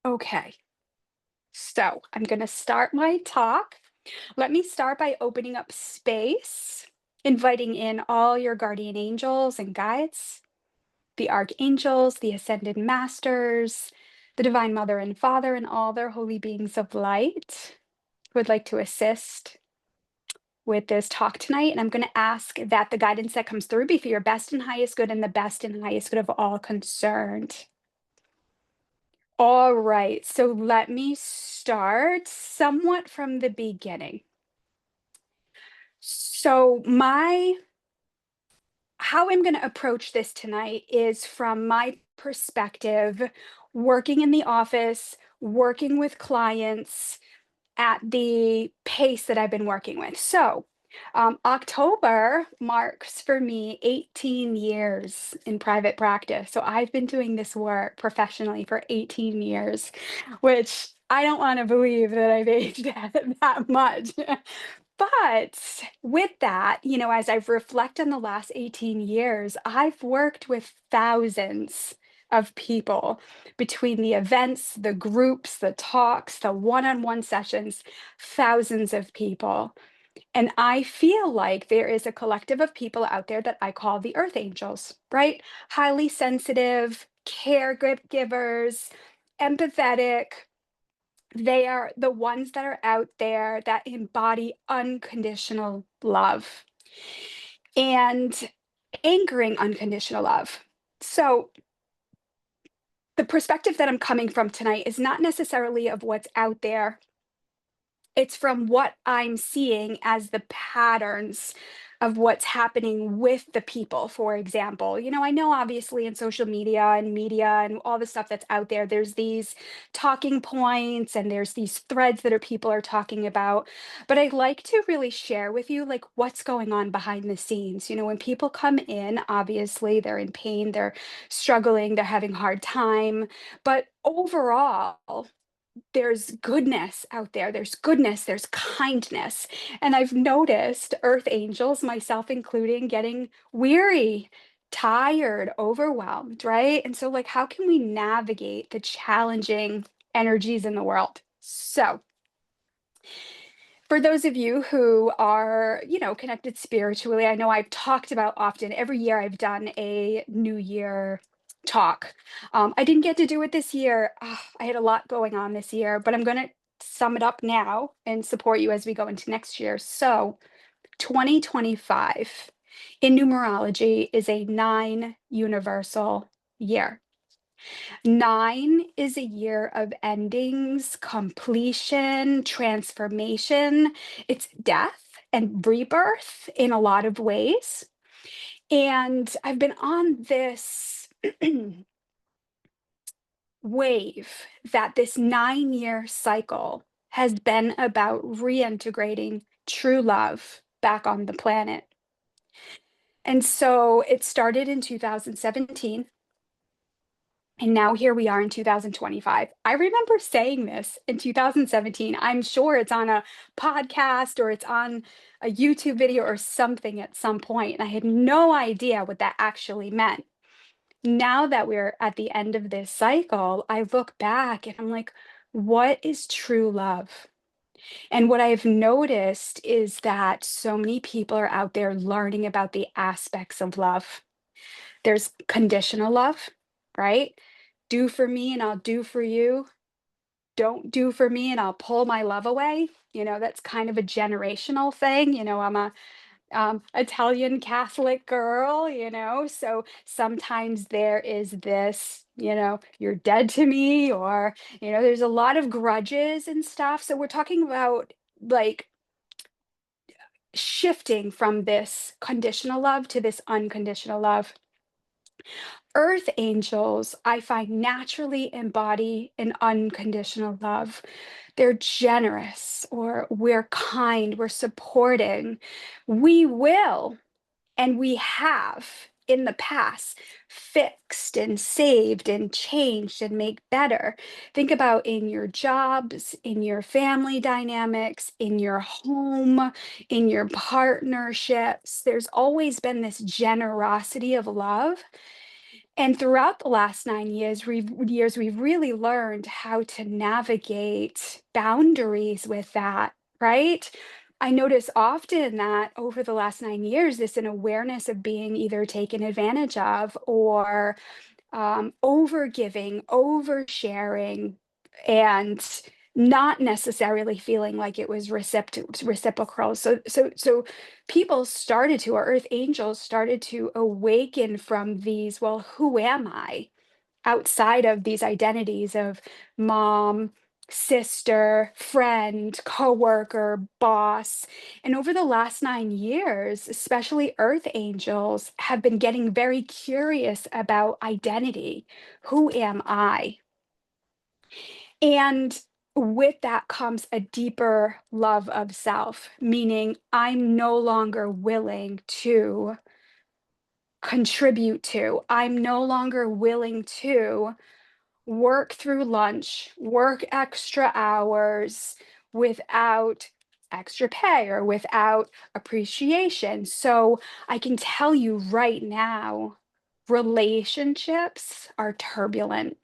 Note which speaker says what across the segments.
Speaker 1: Okay, so I'm going to start my talk. Let me start by opening up space, inviting in all your guardian angels and guides, the archangels, the ascended masters, the divine mother and father, and all their holy beings of light who would like to assist with this talk tonight. And I'm going to ask that the guidance that comes through be for your best and highest good and the best and highest good of all concerned. All right, so let me start somewhat from the beginning. So how I'm going to approach this tonight is from my perspective, working in the office, working with clients at the pace that I've been working with. So, October marks for me 18 years in private practice. So I've been doing this work professionally for 18 years, which I don't want to believe that I've aged that much. But with that, as I've reflected on the last 18 years, I've worked with thousands of people between the events, the groups, the talks, the one-on-one sessions, thousands of people. And I feel like there is a collective of people out there that I call the Earth Angels, right? Highly sensitive, caregivers, empathetic. They are the ones that are out there that embody unconditional love and anchoring unconditional love. So, the perspective that I'm coming from tonight is not necessarily of what's out there. It's from what I'm seeing as the patterns of what's happening with the people, for example. I know obviously in social media and media and all the stuff that's out there, there's these talking points and there's these threads that people are talking about. But I'd like to really share with you like what's going on behind the scenes. When people come in, obviously they're in pain, they're struggling, they're having a hard time. But overall, there's goodness out there. There's goodness, there's kindness. And I've noticed earth angels, myself including, getting weary, tired, overwhelmed, right? And so, like, how can we navigate the challenging energies in the world? So, for those of you who are, connected spiritually, I know I've talked about often every year I've done a New Year talk. I didn't get to do it this year. I had a lot going on this year, but I'm going to sum it up now and support you as we go into next year. So, 2025 in numerology is a 9 universal year. 9 is a year of endings, completion, transformation. It's death and rebirth in a lot of ways. And I've been on this wave that this 9-year cycle has been about reintegrating true love back on the planet. And so it started in 2017. And now here we are in 2025. I remember saying this in 2017. I'm sure it's on a podcast or it's on a YouTube video or something at some point. And I had no idea what that actually meant. Now that we're at the end of this cycle, I look back and I'm like, what is true love? And what I've noticed is that so many people are out there learning about the aspects of love. There's conditional love, right? Do for me and I'll do for you. Don't do for me and I'll pull my love away. That's kind of a generational thing. I'm a Italian Catholic girl, so sometimes there is this, you're dead to me, or, there's a lot of grudges and stuff. So we're talking about like shifting from this conditional love to this unconditional love. Earth angels, I find naturally embody an unconditional love. They're generous, or we're kind, we're supporting. We will, and we have in the past fixed and saved and changed and make better. Think about in your jobs, in your family dynamics, in your home, in your partnerships. There's always been this generosity of love. And throughout the last 9 years, we've really learned how to navigate boundaries with that, right? I notice often that over the last 9 years, this an awareness of being either taken advantage of or over giving, oversharing, and not necessarily feeling like it was reciprocal. So people started to, our earth angels started to awaken from these, well, who am I? Outside of these identities of mom, sister, friend, coworker, boss. And over the last 9 years, especially earth angels have been getting very curious about identity. Who am I? And with that comes a deeper love of self, meaning I'm no longer willing to contribute to, I'm no longer willing to work through lunch, work extra hours without extra pay or without appreciation. So I can tell you right now, relationships are turbulent.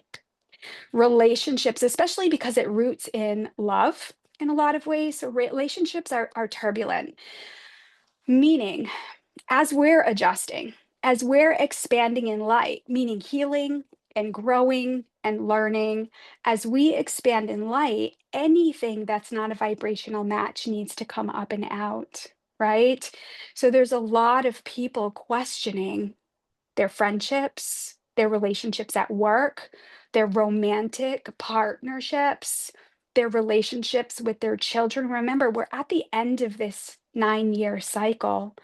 Speaker 1: Relationships, especially because it roots in love in a lot of ways. So relationships are turbulent, meaning as we're adjusting, as we're expanding in light, meaning healing and growing and learning, as we expand in light, anything that's not a vibrational match needs to come up and out, right? So there's a lot of people questioning their friendships, their relationships at work, their romantic partnerships, their relationships with their children. Remember, we're at the end of this 9 year cycle.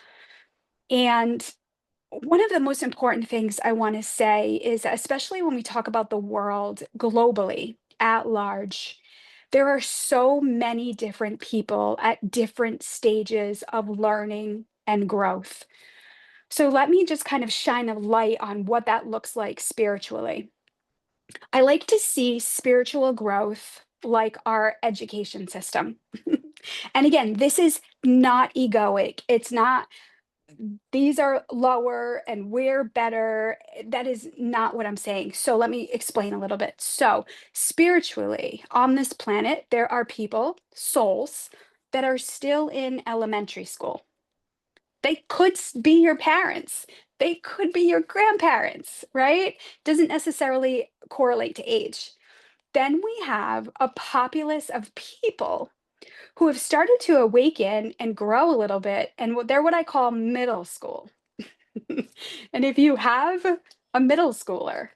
Speaker 1: And one of the most important things I want to say is, especially when we talk about the world globally at large, there are so many different people at different stages of learning and growth. So let me just kind of shine a light on what that looks like spiritually. I like to see spiritual growth like our education system. And again, this is not egoic. It's not these are lower and we're better. That is not what I'm saying. So let me explain a little bit. So, spiritually, on this planet, there are people, souls, that are still in elementary school. They could be your parents, they could be your grandparents, right? Doesn't necessarily correlate to age. Then we have a populace of people who have started to awaken and grow a little bit, and they're what I call middle school. And if you have a middle schooler,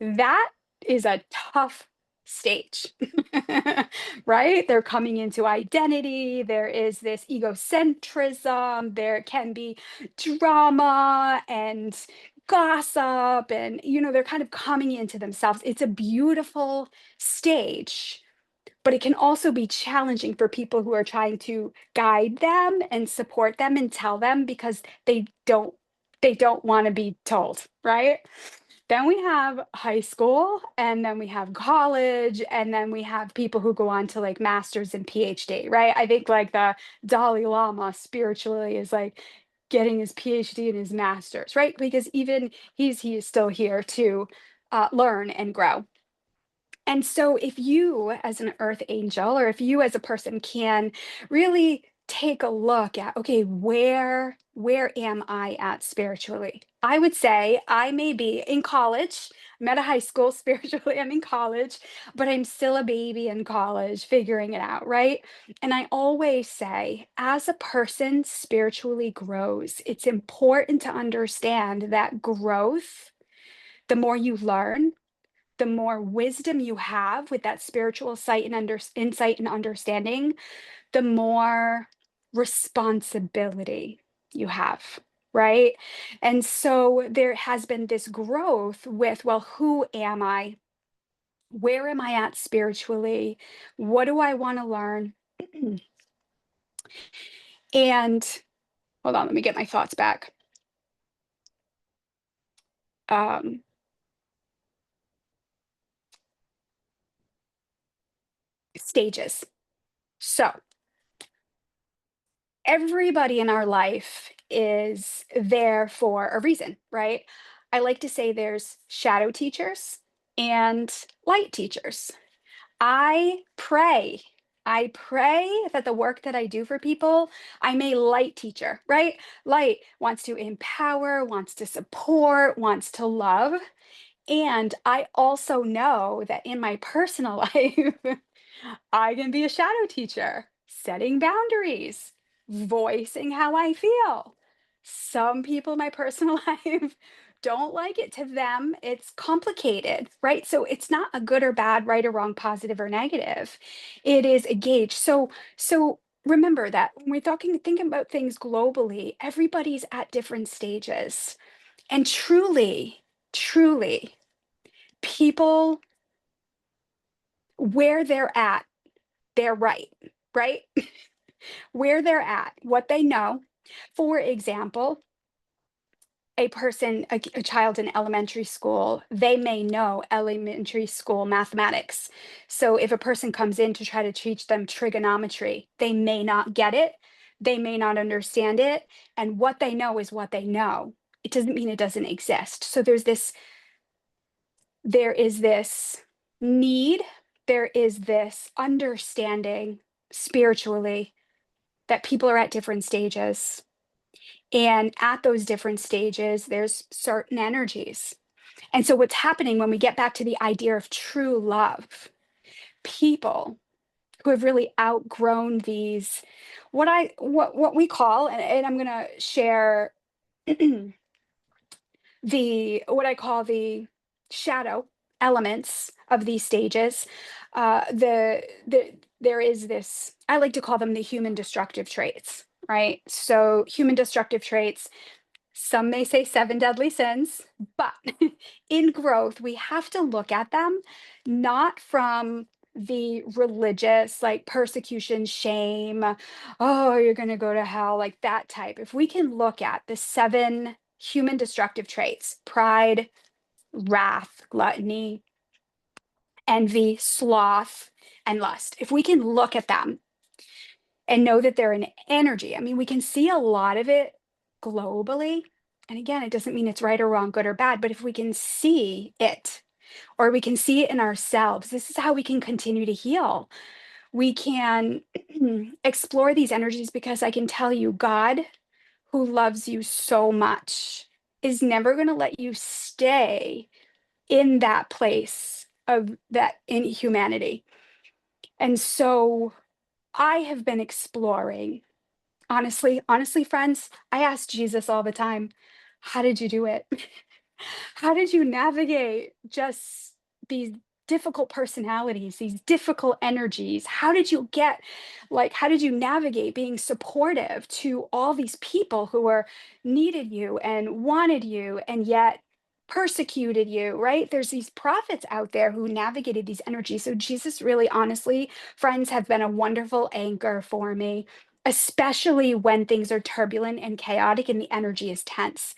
Speaker 1: that is a tough stage, right? They're coming into identity. There is this egocentrism. There can be drama and gossip, and they're kind of coming into themselves. It's a beautiful stage, but it can also be challenging for people who are trying to guide them and support them and tell them because they don't want to be told, right? Then we have high school, and then we have college, and then we have people who go on to like masters and PhD, right? I think like the Dalai Lama spiritually is like getting his PhD and his masters, right? Because even he is still here to learn and grow. And so, if you, as an earth angel, or if you as a person can really take a look at, okay, where am I at spiritually? I would say I may be in college. I'm at a high school spiritually. I'm in college, but I'm still a baby in college, figuring it out, right? And I always say, as a person spiritually grows, it's important to understand that growth, the more you learn, the more wisdom you have with that spiritual sight and insight and understanding, the more responsibility you have, right? And so there has been this growth with, well, who am I? Where am I at spiritually? What do I want to learn? And hold on, let me get my thoughts back. Um, Stages. So everybody in our life is there for a reason, right? I like to say there's shadow teachers and light teachers. I pray. I pray that the work that I do for people, I'm a light teacher, right? Light wants to empower, wants to support, wants to love. And I also know that in my personal life, I can be a shadow teacher, setting boundaries, voicing how I feel. Some people in my personal life don't like it. To them, it's complicated, right? So it's not a good or bad, right or wrong, positive or negative. It is a gauge. So remember that when we're thinking about things globally, everybody's at different stages. And truly, people where they're at, they're right, right? Where they're at, what they know. For example, a child in elementary school, they may know elementary school mathematics. So if a person comes in to try to teach them trigonometry, they may not get it, they may not understand it, and what they know is what they know. It doesn't mean it doesn't exist. So there is this need, there is this understanding spiritually that people are at different stages. And at those different stages, there's certain energies. And so, what's happening when we get back to the idea of true love, people who have really outgrown these, what we call, and I'm going to share what I call the shadow elements of these stages. There is this, I like to call them the human destructive traits, right? So human destructive traits, some may say seven deadly sins, but in growth, we have to look at them not from the religious, like persecution, shame, oh, you're going to go to hell, like that type. If we can look at the seven human destructive traits: pride, wrath, gluttony, envy, sloth, and lust. If we can look at them and know that they're an energy, I mean, we can see a lot of it globally. And again, it doesn't mean it's right or wrong, good or bad, but if we can see it, or we can see it in ourselves, this is how we can continue to heal. We can explore these energies, because I can tell you, God, who loves you so much, is never going to let you stay in that place of that inhumanity. And so I have been exploring, honestly, friends, I ask Jesus all the time, how did you do it? How did you navigate just these difficult personalities, these difficult energies? How did you how did you navigate being supportive to all these people who were needed you and wanted you and yet persecuted you, right? There's these prophets out there who navigated these energies. So Jesus really, honestly, friends, have been a wonderful anchor for me, especially when things are turbulent and chaotic and the energy is tense.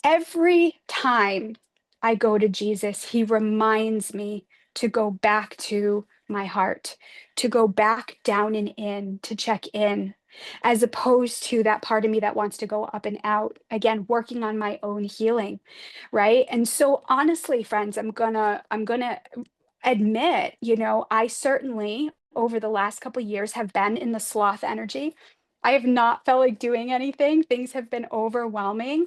Speaker 1: Every time I go to Jesus, he reminds me to go back to my heart, to go back down and in, to check in, as opposed to that part of me that wants to go up and out. Again, working on my own healing, right? And so honestly, friends, I'm gonna admit, I certainly over the last couple of years have been in the sloth energy. I have not felt like doing anything. Things have been overwhelming.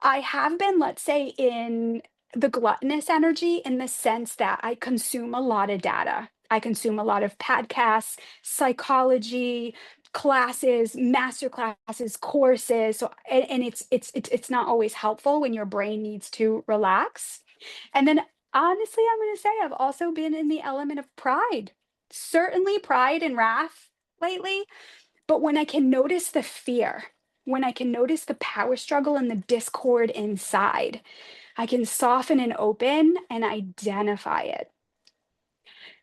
Speaker 1: I have been, let's say, in the gluttonous energy, in the sense that I consume a lot of data. I consume a lot of podcasts, psychology classes, master classes, courses. So, and it's not always helpful when your brain needs to relax. And then, honestly, I'm going to say I've also been in the element of pride, certainly pride and wrath lately. But when I can notice the fear, when I can notice the power struggle and the discord inside, I can soften and open and identify it.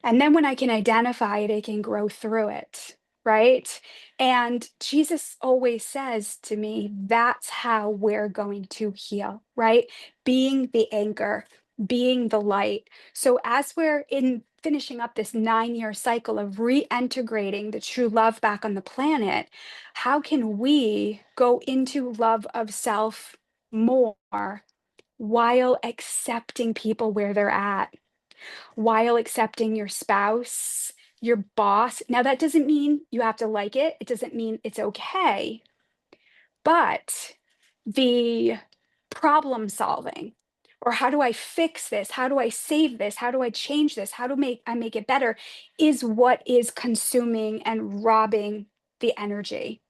Speaker 1: And then when I can identify it, I can grow through it, right? And Jesus always says to me, that's how we're going to heal, right? Being the anchor, being the light. So as we're in finishing up this 9-year cycle of reintegrating the true love back on the planet, how can we go into love of self more while accepting people where they're at, while accepting your spouse, your boss. Now, that doesn't mean you have to like it. It doesn't mean it's okay. But the problem solving, or how do I fix this? How do I save this? How do I change this? How do I make it better is what is consuming and robbing the energy,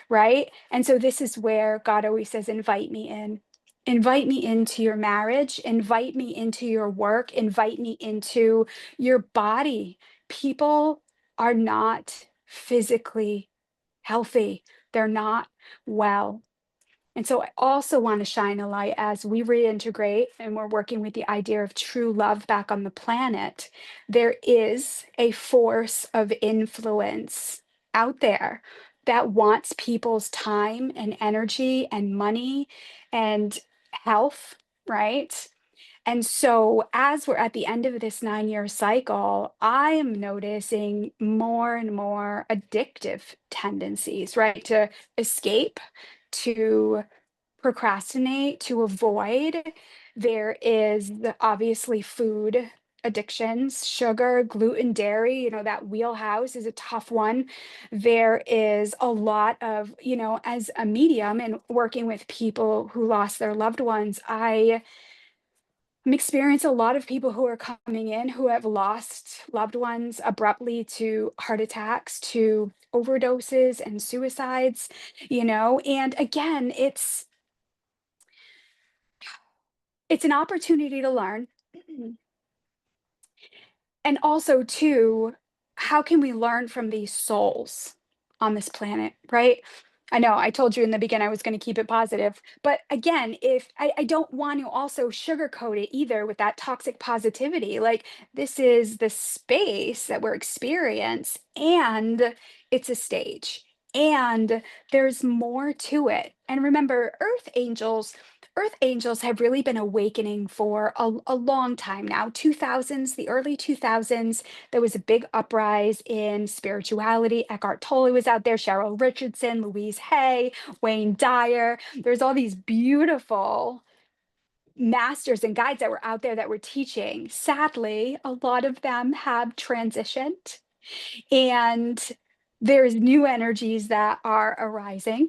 Speaker 1: right? And so this is where God always says, invite me in. Invite me into your marriage, invite me into your work, invite me into your body. People are not physically healthy. They're not well. And so I also want to shine a light as we reintegrate and we're working with the idea of true love back on the planet. There is a force of influence out there that wants people's time and energy and money and health, right? And so, as we're at the end of this 9-year cycle, I am noticing more and more addictive tendencies, right? To escape, to procrastinate, to avoid. There is obviously food addictions, sugar, gluten, dairy, that wheelhouse is a tough one. There is a lot of, as a medium and working with people who lost their loved ones, I'm experiencing a lot of people who are coming in who have lost loved ones abruptly to heart attacks, to overdoses and suicides, and again, it's an opportunity to learn. And also too, how can we learn from these souls on this planet, right? I know I told you in the beginning I was going to keep it positive, but again, if I don't want to also sugarcoat it either with that toxic positivity, like this is the space that we're experiencing, and it's a stage, and there's more to it. And remember, Earth angels have really been awakening for a long time now. 2000s, the early 2000s, there was a big uprise in spirituality. Eckhart Tolle was out there, Cheryl Richardson, Louise Hay, Wayne Dyer. There's all these beautiful masters and guides that were out there that were teaching. Sadly, a lot of them have transitioned, and there's new energies that are arising,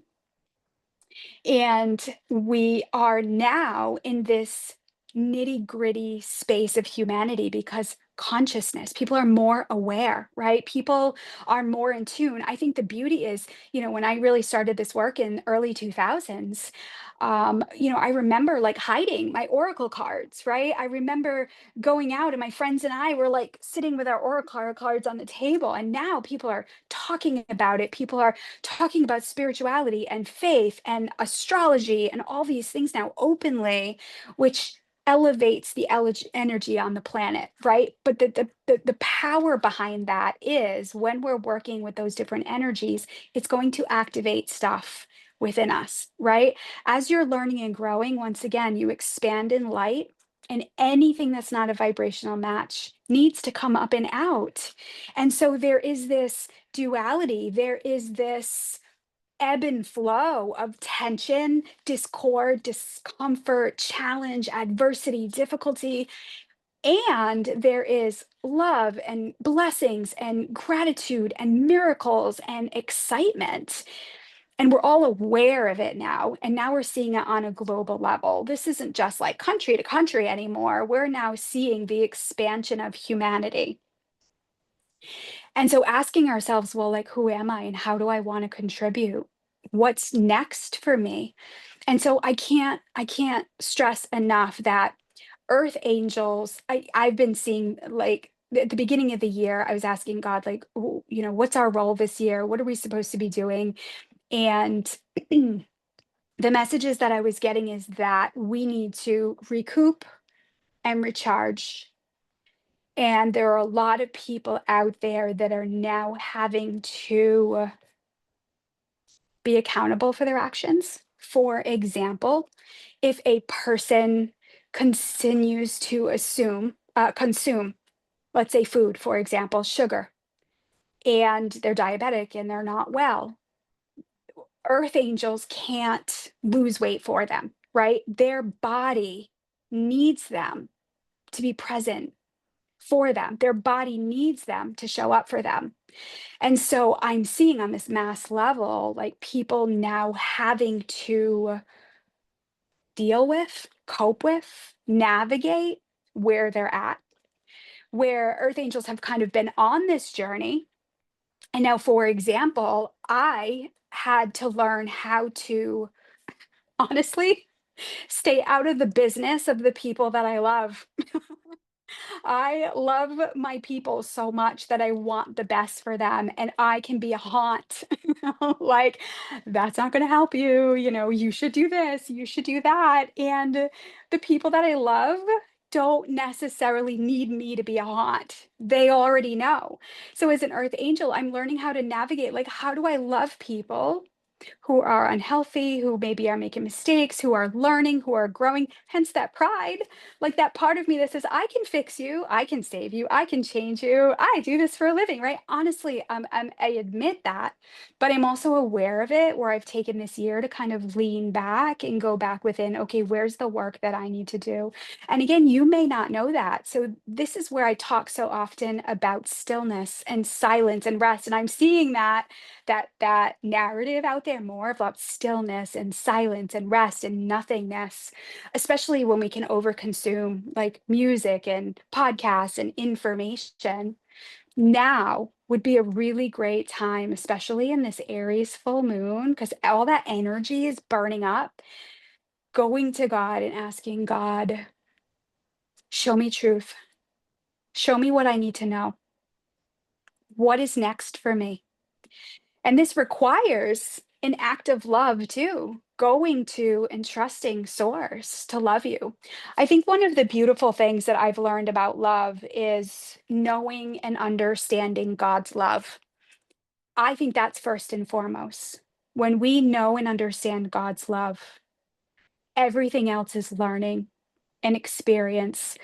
Speaker 1: and we are now in this nitty gritty space of humanity because consciousness, people are more aware, right? People are more in tune. I think the beauty is, when I really started this work in early 2000s, I remember like hiding my oracle cards, right? I remember going out and my friends and I were like sitting with our oracle cards on the table. And now people are talking about it. People are talking about spirituality and faith and astrology and all these things now openly, which elevates the energy on the planet, right? But the power behind that is when we're working with those different energies, it's going to activate stuff within us, right? As you're learning and growing, once again, you expand in light, and anything that's not a vibrational match needs to come up and out. And so there is this duality, there is this ebb and flow of tension, discord, discomfort, challenge, adversity, difficulty. And there is love and blessings and gratitude and miracles and excitement. And we're all aware of it now. And now we're seeing it on a global level. This isn't just like country to country anymore. We're now seeing the expansion of humanity. And so asking ourselves, well, like, who am I and how do I want to contribute? What's next for me? And so I can't stress enough that earth angels, I've been seeing like at the beginning of the year, I was asking God, like, what's our role this year? What are we supposed to be doing? And the messages that I was getting is that we need to recoup and recharge. And there are a lot of people out there that are now having to be accountable for their actions. For example, if a person continues to consume, let's say food, for example, sugar, and they're diabetic and they're not well, earth angels can't lose weight for them, right? Their body needs them to be present for them. Their body needs them to show up for them. And so I'm seeing on this mass level, like people now having to deal with, cope with, navigate where they're at, where Earth Angels have kind of been on this journey. And now, for example, I had to learn how to honestly stay out of the business of the people that I love. I love my people so much that I want the best for them, and I can be a haunt. Like, that's not going to help you. You should do this, you should do that. And the people that I love don't necessarily need me to be a haunt. They already know. So, as an Earth Angel, I'm learning how to navigate, like, how do I love people who are unhealthy, who maybe are making mistakes, who are learning, who are growing, hence that pride, like that part of me that says, I can fix you, I can save you, I can change you, I do this for a living, right? Honestly, I admit that, but I'm also aware of it where I've taken this year to kind of lean back and go back within, okay, where's the work that I need to do? And again, you may not know that. So this is where I talk so often about stillness and silence and rest. And I'm seeing that narrative out there more about stillness and silence and rest and nothingness, especially when we can overconsume like music and podcasts and information. Now would be a really great time, especially in this Aries full moon, because all that energy is burning up, going to God and asking God, show me truth, show me what I need to know, what is next for me. And this requires an act of love too, going to and trusting source to love you. I think one of the beautiful things that I've learned about love is knowing and understanding God's love. I think that's first and foremost. When we know and understand God's love, everything else is learning and experience.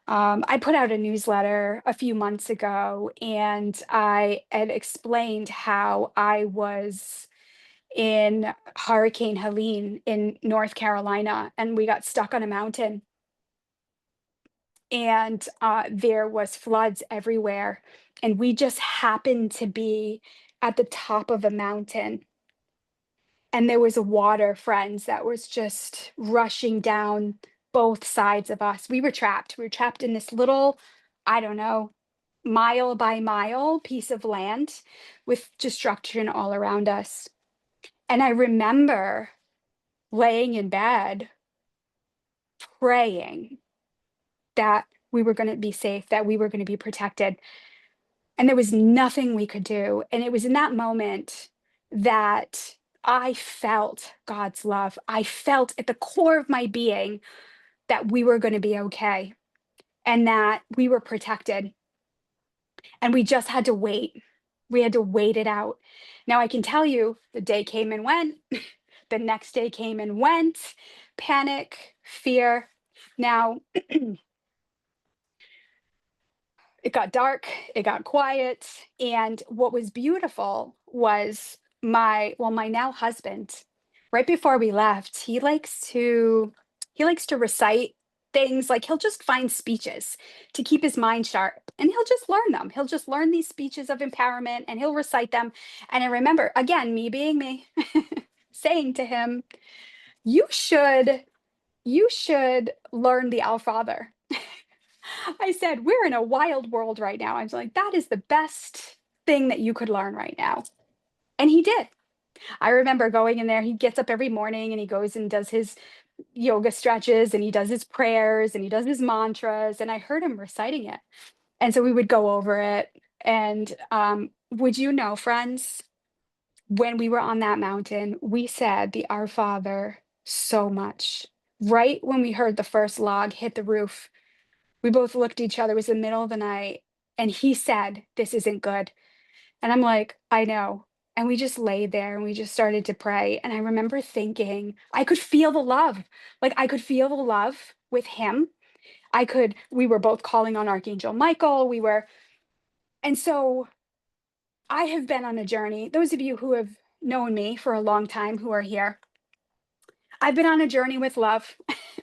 Speaker 1: I put out a newsletter a few months ago and I had explained how I was in Hurricane Helene in North Carolina, and we got stuck on a mountain, and there was floods everywhere, and we just happened to be at the top of a mountain, and there was water, friends, that was just rushing down both sides of us. We were trapped in this little, I don't know, mile by mile piece of land with destruction all around us. And I remember laying in bed praying that we were going to be safe, that we were going to be protected. And there was nothing we could do. And it was in that moment that I felt God's love. I felt at the core of my being that we were going to be okay and that we were protected. And we just had to wait. We had to wait it out. Now, I can tell you the day came and went. The next day came and went. Panic, fear. Now, it got dark, it got quiet, and what was beautiful was my now husband, right before we left, he likes to recite things, like he'll just find speeches to keep his mind sharp and he'll just learn them. He'll just learn these speeches of empowerment and he'll recite them. And I remember, again, me being me, saying to him, you should learn the Our Father. I said, "We're in a wild world right now." I was like, "That is the best thing that you could learn right now." And he did. I remember going in there, he gets up every morning and he goes and does his yoga stretches and he does his prayers and he does his mantras, and I heard him reciting it. And so we would go over it. And would you know, friends, when we were on that mountain, we said the Our Father so much. Right when we heard the first log hit the roof, we both looked at each other. It was the middle of the night, and he said, "This isn't good." And I'm like, "I know." And we just laid there and we just started to pray. And I remember thinking, I could feel the love. Like I could feel the love with him. We were both calling on Archangel Michael. And so I have been on a journey. Those of you who have known me for a long time who are here, I've been on a journey with love.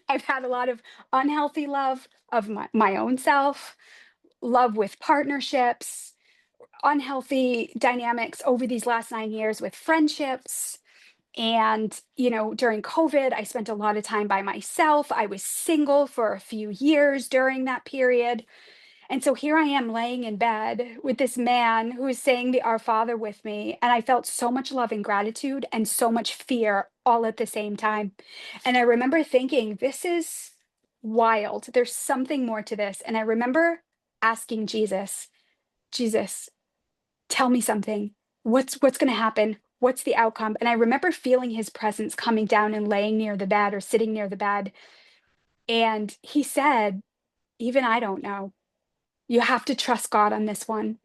Speaker 1: I've had a lot of unhealthy love of my own self, love with partnerships, unhealthy dynamics over these last 9 years with friendships. And, during COVID, I spent a lot of time by myself. I was single for a few years during that period. And so here I am laying in bed with this man who is saying the Our Father with me. And I felt so much love and gratitude and so much fear all at the same time. And I remember thinking, this is wild. There's something more to this. And I remember asking Jesus, Jesus, tell me something. What's going to happen? What's the outcome? And I remember feeling his presence coming down and laying near the bed or sitting near the bed. And he said, even I don't know. You have to trust God on this one.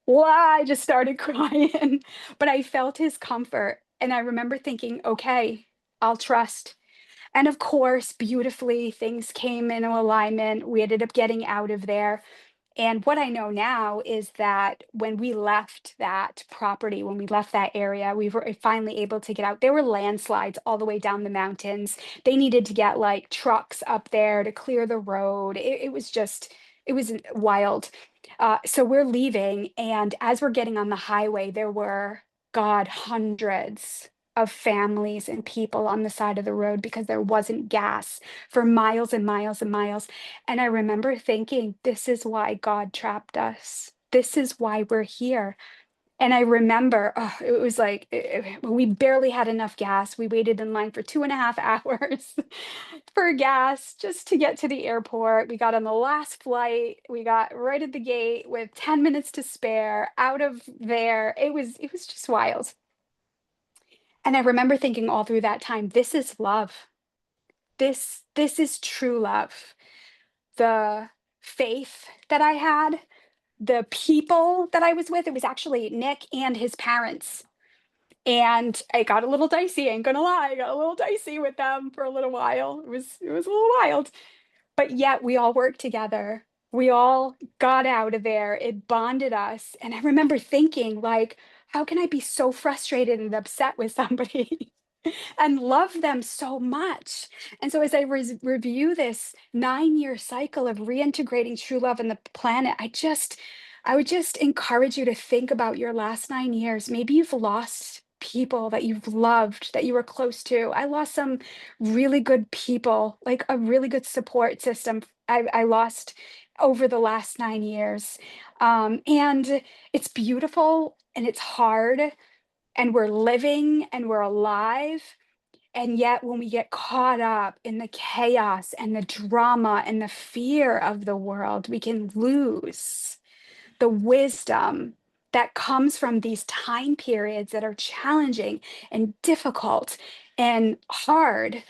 Speaker 1: Well, I just started crying, but I felt his comfort. And I remember thinking, okay, I'll trust. And of course, beautifully, things came into alignment. We ended up getting out of there. And what I know now is that when we left that property, when we left that area, we were finally able to get out. There were landslides all the way down the mountains. They needed to get like trucks up there to clear the road. It was just, it was wild. So we're leaving. And as we're getting on the highway, there were, God, hundreds of families and people on the side of the road because there wasn't gas for miles and miles and miles. And I remember thinking, this is why God trapped us. This is why we're here. And I remember, it was like we barely had enough gas. We waited in line for 2.5 hours for gas just to get to the airport. We got on the last flight. We got right at the gate with 10 minutes to spare out of there. It was just wild. And I remember thinking all through that time, this is love. This is true love. The faith that I had, the people that I was with, it was actually Nick and his parents. And it got a little dicey, ain't gonna lie. I got a little dicey with them for a little while. It was a little wild. But yet we all worked together. We all got out of there. It bonded us. And I remember thinking, like, how can I be so frustrated and upset with somebody and love them so much? And so as I review this 9-year cycle of reintegrating true love in the planet, I would just encourage you to think about your last 9 years. Maybe you've lost people that you've loved, that you were close to. I lost some really good people, like a really good support system. I lost over the last 9 years. And it's beautiful and it's hard and we're living and we're alive. And yet, when we get caught up in the chaos and the drama and the fear of the world, we can lose the wisdom that comes from these time periods that are challenging and difficult and hard.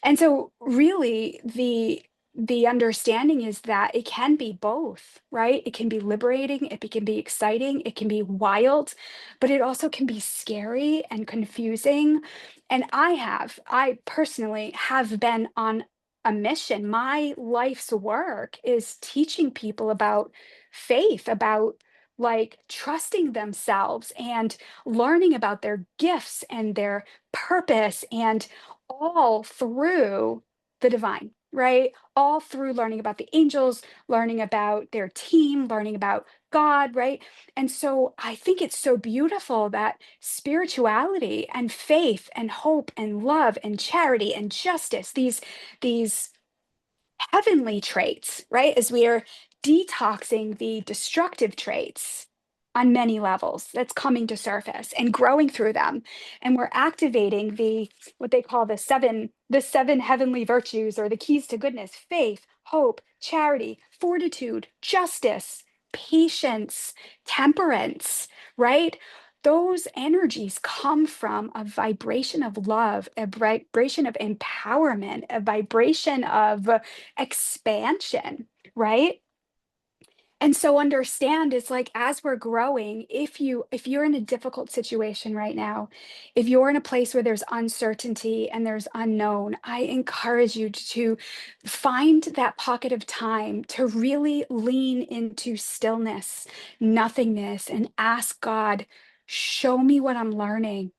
Speaker 1: And so really the understanding is that it can be both, right? It can be liberating, it can be exciting, it can be wild, but it also can be scary and confusing. And I personally have been on a mission. My life's work is teaching people about faith, about like trusting themselves and learning about their gifts and their purpose, and all through the divine, right? All through learning about the angels, learning about their team, learning about God, right? And so I think it's so beautiful that spirituality and faith and hope and love and charity and justice, these heavenly traits, right? As we are detoxing the destructive traits on many levels that's coming to surface and growing through them. And we're activating the what they call the seven heavenly virtues, or the keys to goodness: faith, hope, charity, fortitude, justice, patience, temperance, right? Those energies come from a vibration of love, a vibration of empowerment, a vibration of expansion, right? And so understand, it's like, as we're growing, if you're in a difficult situation right now, if you're in a place where there's uncertainty and there's unknown, I encourage you to find that pocket of time to really lean into stillness, nothingness, and ask God, show me what I'm learning.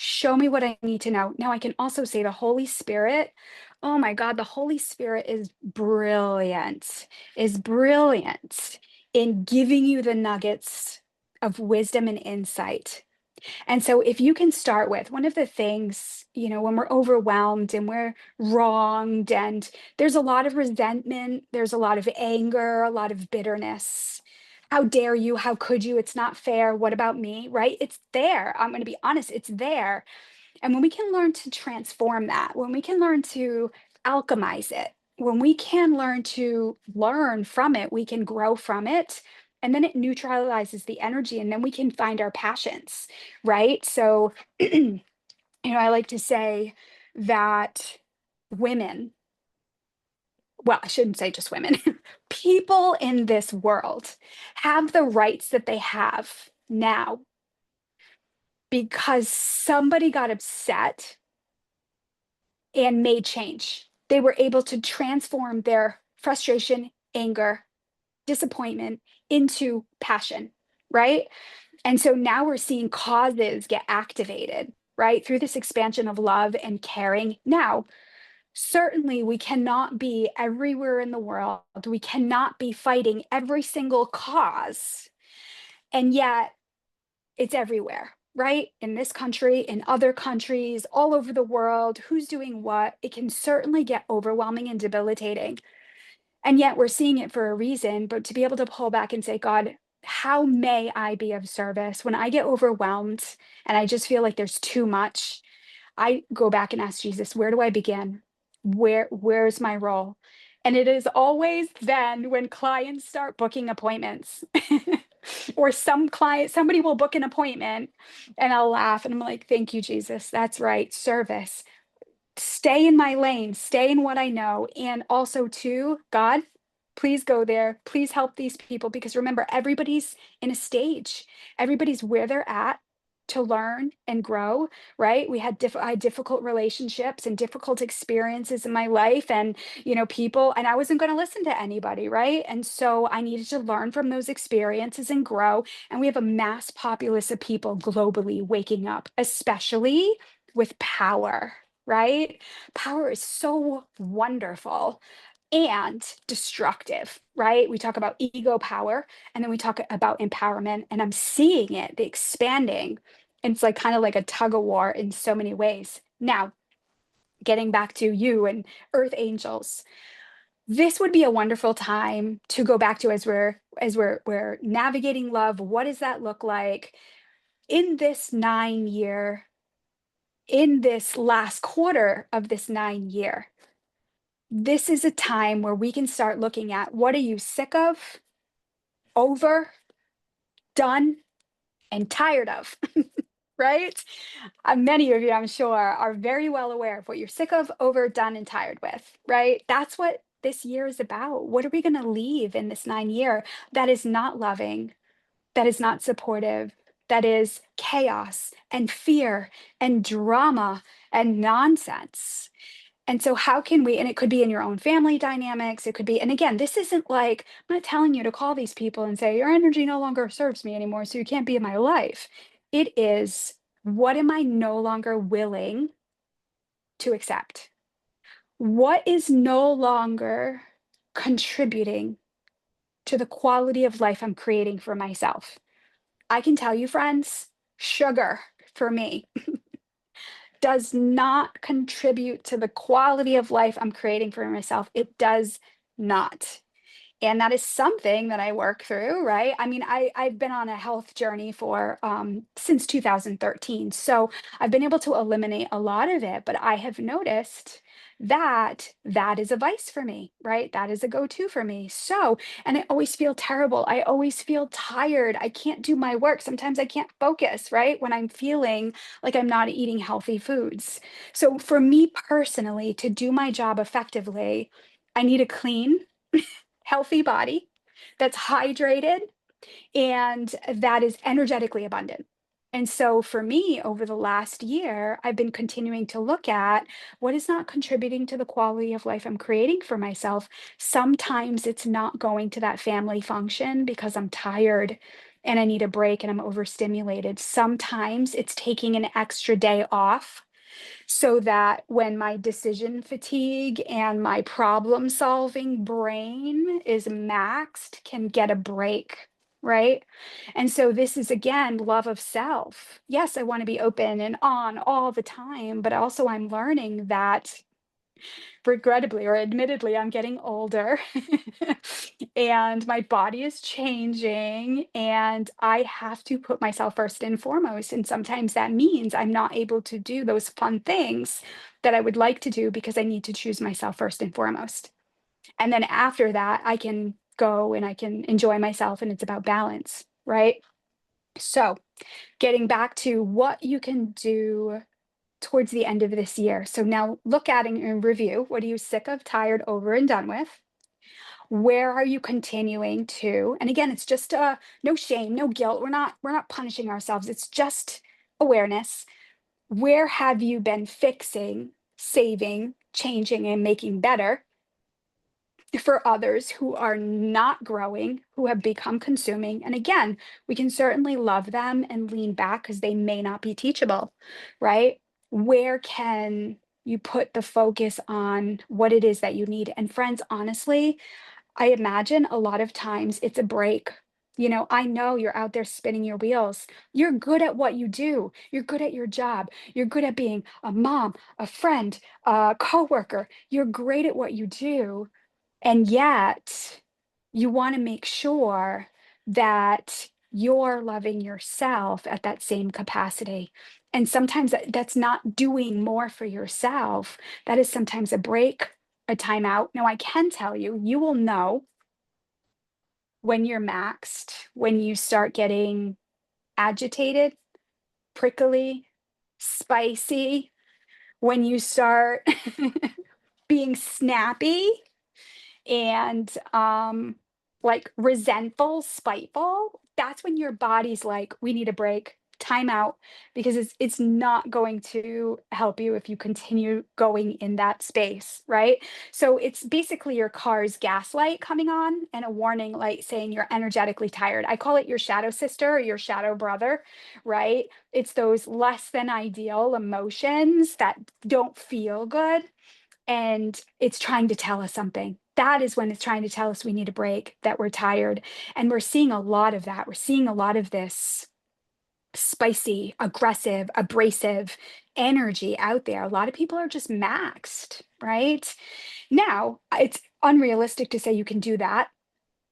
Speaker 1: Show me what I need to know. Now I can also say the Holy Spirit, oh my God, the Holy Spirit is brilliant in giving you the nuggets of wisdom and insight. And so if you can start with one of the things, when we're overwhelmed and we're wronged and there's a lot of resentment, there's a lot of anger, a lot of bitterness. How dare you? How could you? It's not fair. What about me? Right? It's there. I'm going to be honest, it's there. And when we can learn to transform that, when we can learn to alchemize it, when we can learn to learn from it, we can grow from it. And then it neutralizes the energy, and then we can find our passions, right? So, I like to say that women, well, I shouldn't say just women, people in this world have the rights that they have now because somebody got upset and made change. They were able to transform their frustration, anger, disappointment into passion, right? And so now we're seeing causes get activated, right? Through this expansion of love and caring. Now, certainly we cannot be everywhere in the world. We cannot be fighting every single cause. And yet it's everywhere, right? In this country, in other countries, all over the world, who's doing what? It can certainly get overwhelming and debilitating. And yet we're seeing it for a reason, but to be able to pull back and say, God, how may I be of service when I get overwhelmed and I just feel like there's too much? I go back and ask Jesus, where do I begin? Where's my role? And it is always then when clients start booking appointments. Or somebody will book an appointment and I'll laugh and I'm like, thank you, Jesus. That's right. Service. Stay in my lane, stay in what I know. And also, too, God, please go there. Please help these people because remember, everybody's in a stage, everybody's where they're at to learn and grow, right? I had difficult relationships and difficult experiences in my life, and people, and I wasn't going to listen to anybody, right? And so I needed to learn from those experiences and grow. And we have a mass populace of people globally waking up, especially with power, right? Power is so wonderful and destructive, right? We talk about ego power and then we talk about empowerment, and I'm seeing it, the expanding. And it's like kind of like a tug of war in so many ways. Now, getting back to you and Earth Angels, this would be a wonderful time to go back to as we're navigating love. What does that look like in this 9 year, in this last quarter of this 9 year? This is a time where we can start looking at what are you sick of, over, done, and tired of, right? Many of you, I'm sure, are very well aware of what you're sick of, over, done, and tired with, right? That's what this year is about. What are we going to leave in this 9 year that is not loving, that is not supportive, that is chaos and fear and drama and nonsense? And so how can we, and it could be in your own family dynamics, it could be, and again, this isn't like, I'm not telling you to call these people and say, your energy no longer serves me anymore, so you can't be in my life. It is, what am I no longer willing to accept? What is no longer contributing to the quality of life I'm creating for myself? I can tell you, friends, sugar for me does not contribute to the quality of life I'm creating for myself. It does not. And that is something that I work through, right? I mean, I've been on a health journey for since 2013. So I've been able to eliminate a lot of it, but I have noticed that that is a vice for me, right? That is a go-to for me. So, and I always feel terrible. I always feel tired. I can't do my work. Sometimes I can't focus, right? When I'm feeling like I'm not eating healthy foods. So for me personally, to do my job effectively, I need a clean, healthy body that's hydrated and that is energetically abundant. And so for me, over the last year, I've been continuing to look at what is not contributing to the quality of life I'm creating for myself. Sometimes it's not going to that family function because I'm tired. and I need a break and I'm overstimulated. Sometimes it's taking an extra day off so that when my decision fatigue and my problem solving brain is maxed, can get a break, right? And so this is again love of self. Yes, I want to be open and on all the time, but also I'm learning that regrettably or admittedly, I'm getting older and my body is changing, and I have to put myself first and foremost. And sometimes that means I'm not able to do those fun things that I would like to do because I need to choose myself first and foremost. And then after that, I can go and I can enjoy myself, and it's about balance, right? So, getting back to what you can do towards the end of this year. So now look at and review. What are you sick of, tired, over, and done with? Where are you continuing to? And again, it's just no shame, no guilt. We're not punishing ourselves. It's just awareness. Where have you been fixing, saving, changing, and making better for others who are not growing, who have become consuming? And again, we can certainly love them and lean back because they may not be teachable, right? Where can you put the focus on what it is that you need? And friends, honestly, I imagine a lot of times it's a break. I know you're out there spinning your wheels. You're good at what you do. You're good at your job. You're good at being a mom, a friend, a coworker. You're great at what you do. And yet, you want to make sure that you're loving yourself at that same capacity. And sometimes that's not doing more for yourself. That is sometimes a break, a timeout. Now, I can tell you, you will know when you're maxed, when you start getting agitated, prickly, spicy, when you start being snappy and like resentful, spiteful. That's when your body's like, we need a break, time out, because it's not going to help you if you continue going in that space, right? So it's basically your car's gas light coming on and a warning light saying you're energetically tired. I call it your shadow sister or your shadow brother, right? It's those less than ideal emotions that don't feel good, and it's trying to tell us something. That is when it's trying to tell us we need a break, that we're tired. And we're seeing a lot of that. We're seeing a lot of this spicy, aggressive, abrasive energy out there. A lot of people are just maxed, right? Now, it's unrealistic to say you can do that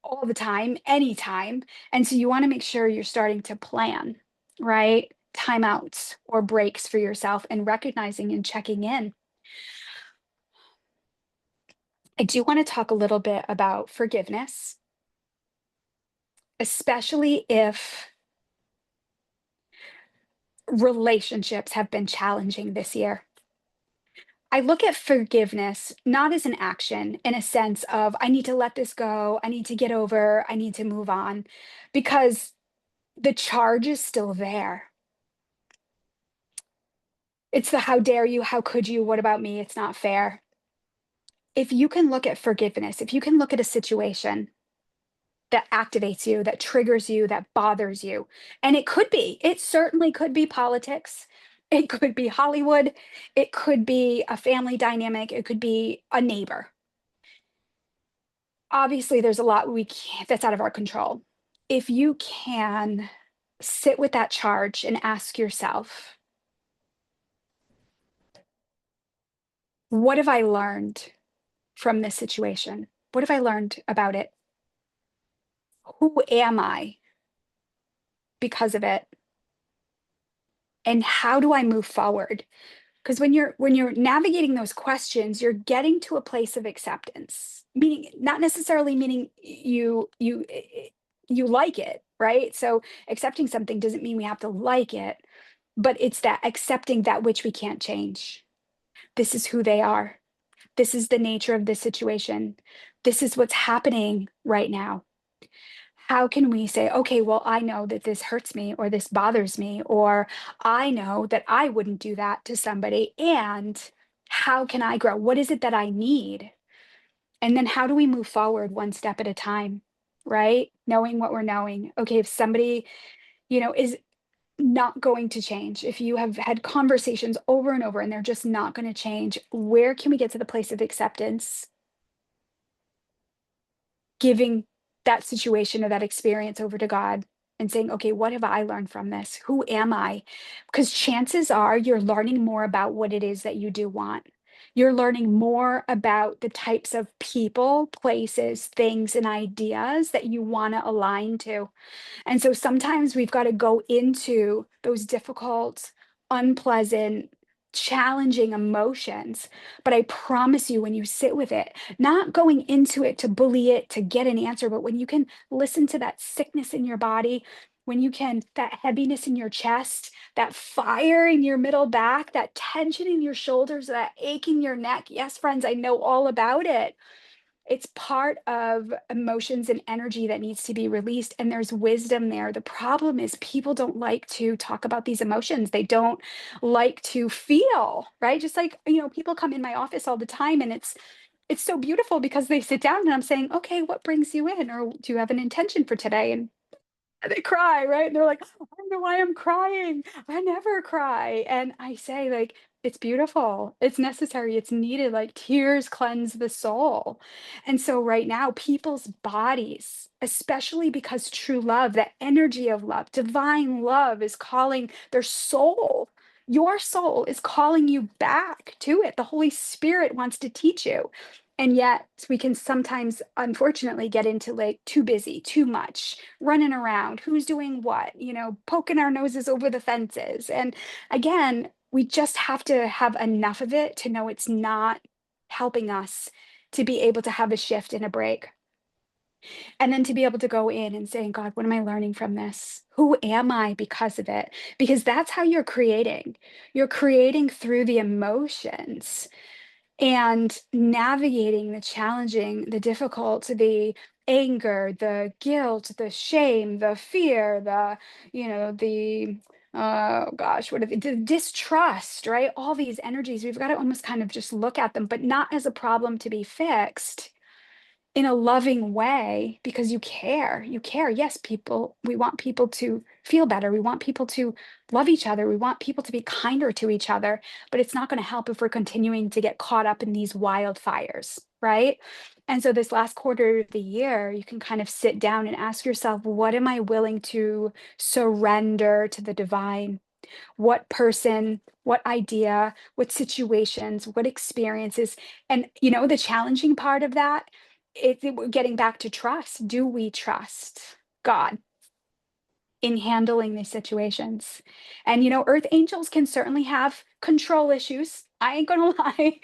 Speaker 1: all the time, anytime. And so you want to make sure you're starting to plan, right? Timeouts or breaks for yourself and recognizing and checking in. I do want to talk a little bit about forgiveness, especially if relationships have been challenging this year. I look at forgiveness not as an action in a sense of, I need to let this go, I need to get over, I need to move on, because the charge is still there. It's the how dare you, how could you, what about me, it's not fair. If you can look at forgiveness, if you can look at a situation that activates you, that triggers you, that bothers you. And it certainly could be politics. It could be Hollywood. It could be a family dynamic. It could be a neighbor. Obviously, there's a lot that's out of our control. If you can sit with that charge and ask yourself, what have I learned from this situation? What have I learned about it? Who am I because of it? And how do I move forward? Because when you're navigating those questions, you're getting to a place of acceptance, meaning not necessarily meaning you like it, right? So accepting something doesn't mean we have to like it, but it's that accepting that which we can't change. This is who they are. This is the nature of this situation. This is what's happening right now. How can we say, okay, well, I know that this hurts me or this bothers me, or I know that I wouldn't do that to somebody. And how can I grow? What is it that I need? And then how do we move forward one step at a time? right? Knowing what we're knowing. Okay, if somebody, is not going to change, if you have had conversations over and over and they're just not going to change, where can we get to the place of acceptance, giving that situation or that experience over to God and saying, okay, what have I learned from this? Who am I? Because chances are you're learning more about what it is that you do want. You're learning more about the types of people, places, things, and ideas that you want to align to. And so sometimes we've got to go into those difficult, unpleasant, challenging emotions. But I promise you, when you sit with it, not going into it to bully it, to get an answer, but when you can listen to that sickness in your body, when you can, that heaviness in your chest, that fire in your middle back, that tension in your shoulders, that ache in your neck. Yes, friends, I know all about it. It's part of emotions and energy that needs to be released, and there's wisdom there. The problem is people don't like to talk about these emotions. They don't like to feel, right? Just like, people come in my office all the time, and it's so beautiful because they sit down and I'm saying, "Okay, what brings you in?" Or, "Do you have an intention for today?" And they cry, right? And they're like, "I don't know why I'm crying. I never cry." And I say, like, it's beautiful. It's necessary. It's needed. Like, tears cleanse the soul. And so right now, people's bodies, especially because true love, the energy of love, divine love is calling their soul. Your soul is calling you back to it. The Holy Spirit wants to teach you. And yet we can sometimes, unfortunately, get into like too busy, too much, running around, who's doing what, poking our noses over the fences. And again, we just have to have enough of it to know it's not helping us to be able to have a shift and a break. And then to be able to go in and saying, God, what am I learning from this? Who am I because of it? Because that's how you're creating. You're creating through the emotions and navigating the challenging, the difficult, the anger, the guilt, the shame, the fear, the oh gosh, what are the distrust, right? All these energies, we've got to almost kind of just look at them, but not as a problem to be fixed, in a loving way, because you care. Yes, people, we want people to feel better, we want people to love each other, we want people to be kinder to each other, but it's not going to help if we're continuing to get caught up in these wildfires, right? And so this last quarter of the year, you can kind of sit down and ask yourself, what am I willing to surrender to the divine? What person, what idea, what situations, what experiences. And the challenging part of that, we're getting back to trust. Do we trust God in handling these situations? And earth angels can certainly have control issues. I ain't gonna lie,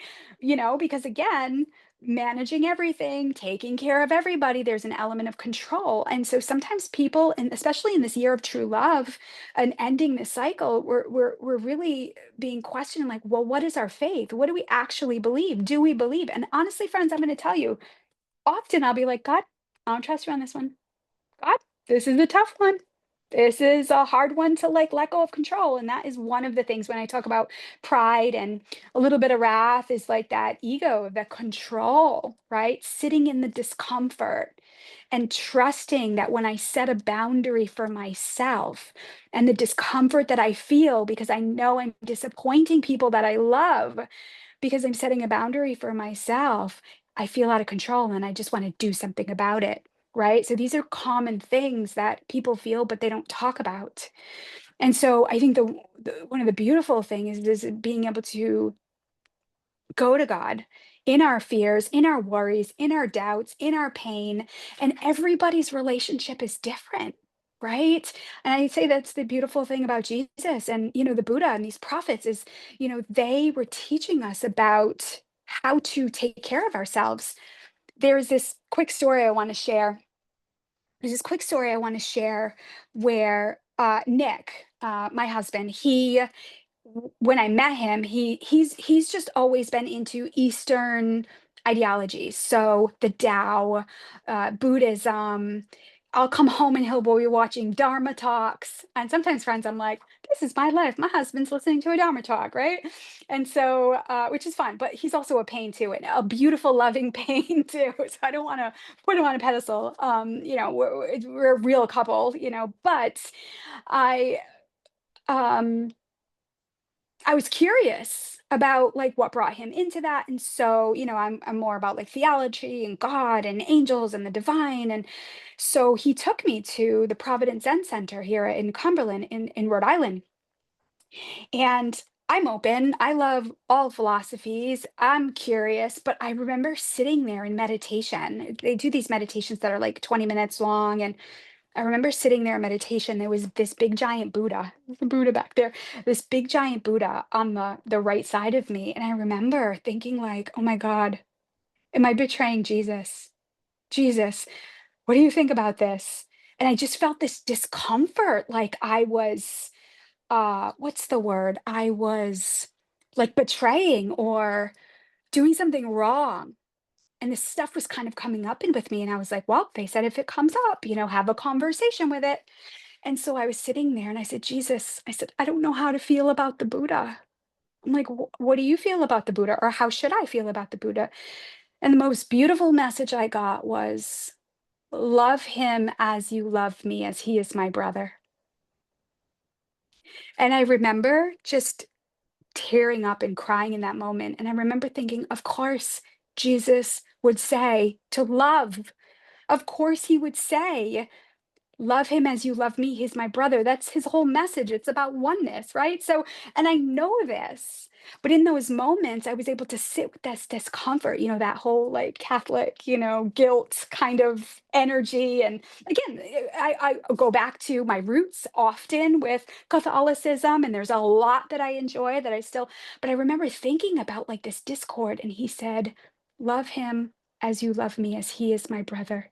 Speaker 1: because again, managing everything, taking care of everybody, there's an element of control. And so sometimes people, and especially in this year of true love and ending this cycle, we're really being questioned, like, well, what is our faith? What do we actually believe? Do we believe? And honestly, friends, I'm gonna tell you, often I'll be like, God, I don't trust you on this one. God, this is a tough one. This is a hard one to like let go of control. And that is one of the things when I talk about pride and a little bit of wrath, is like that ego, the control, right? Sitting in the discomfort and trusting that when I set a boundary for myself, and the discomfort that I feel because I know I'm disappointing people that I love, because I'm setting a boundary for myself, I feel out of control and I just want to do something about it. Right. So these are common things that people feel, but they don't talk about. And so I think one of the beautiful things is being able to go to God in our fears, in our worries, in our doubts, in our pain. And everybody's relationship is different. Right. And I say that's the beautiful thing about Jesus and, the Buddha and these prophets is, they were teaching us about how to take care of ourselves. There's this quick story I want to share. There's this quick story I want to share where Nick, my husband, when I met him, he's just always been into Eastern ideologies. So the Tao, Buddhism, I'll come home and he'll be watching Dharma talks. And sometimes friends, I'm like, this is my life. My husband's listening to a Dharma talk, right? And so, which is fun, but he's also a pain too, and a beautiful, loving pain too. So I don't want to put him on a pedestal. We're a real couple, but I, um, I was curious about like what brought him into that. And so, I'm more about like theology and God and angels and the divine. And so he took me to the Providence Zen Center here in Cumberland in Rhode Island. And I'm open. I love all philosophies. I'm curious, but I remember sitting there in meditation. They do these meditations that are like 20 minutes long. And I remember sitting there in meditation. There was this big giant Buddha, the Buddha back there, this big giant Buddha on the right side of me. And I remember thinking, like, oh my God, am I betraying Jesus? Jesus, what do you think about this? And I just felt this discomfort, like I was, what's the word? I was like betraying or doing something wrong. And this stuff was kind of coming up in with me. And I was like, well, they said if it comes up, have a conversation with it. And so I was sitting there and I said, Jesus, I said, I don't know how to feel about the Buddha. I'm like, what do you feel about the Buddha? Or how should I feel about the Buddha? And the most beautiful message I got was, love him as you love me, as he is my brother. And I remember just tearing up and crying in that moment. And I remember thinking, of course, Jesus would say to love. Of course, he would say, love him as you love me. He's my brother. That's his whole message. It's about oneness, right? So, and I know this, but in those moments, I was able to sit with this discomfort, that whole like Catholic, guilt kind of energy. And again, I go back to my roots often with Catholicism, and there's a lot that I enjoy that I still, but I remember thinking about like this discord, and he said, love him as you love me, as he is my brother.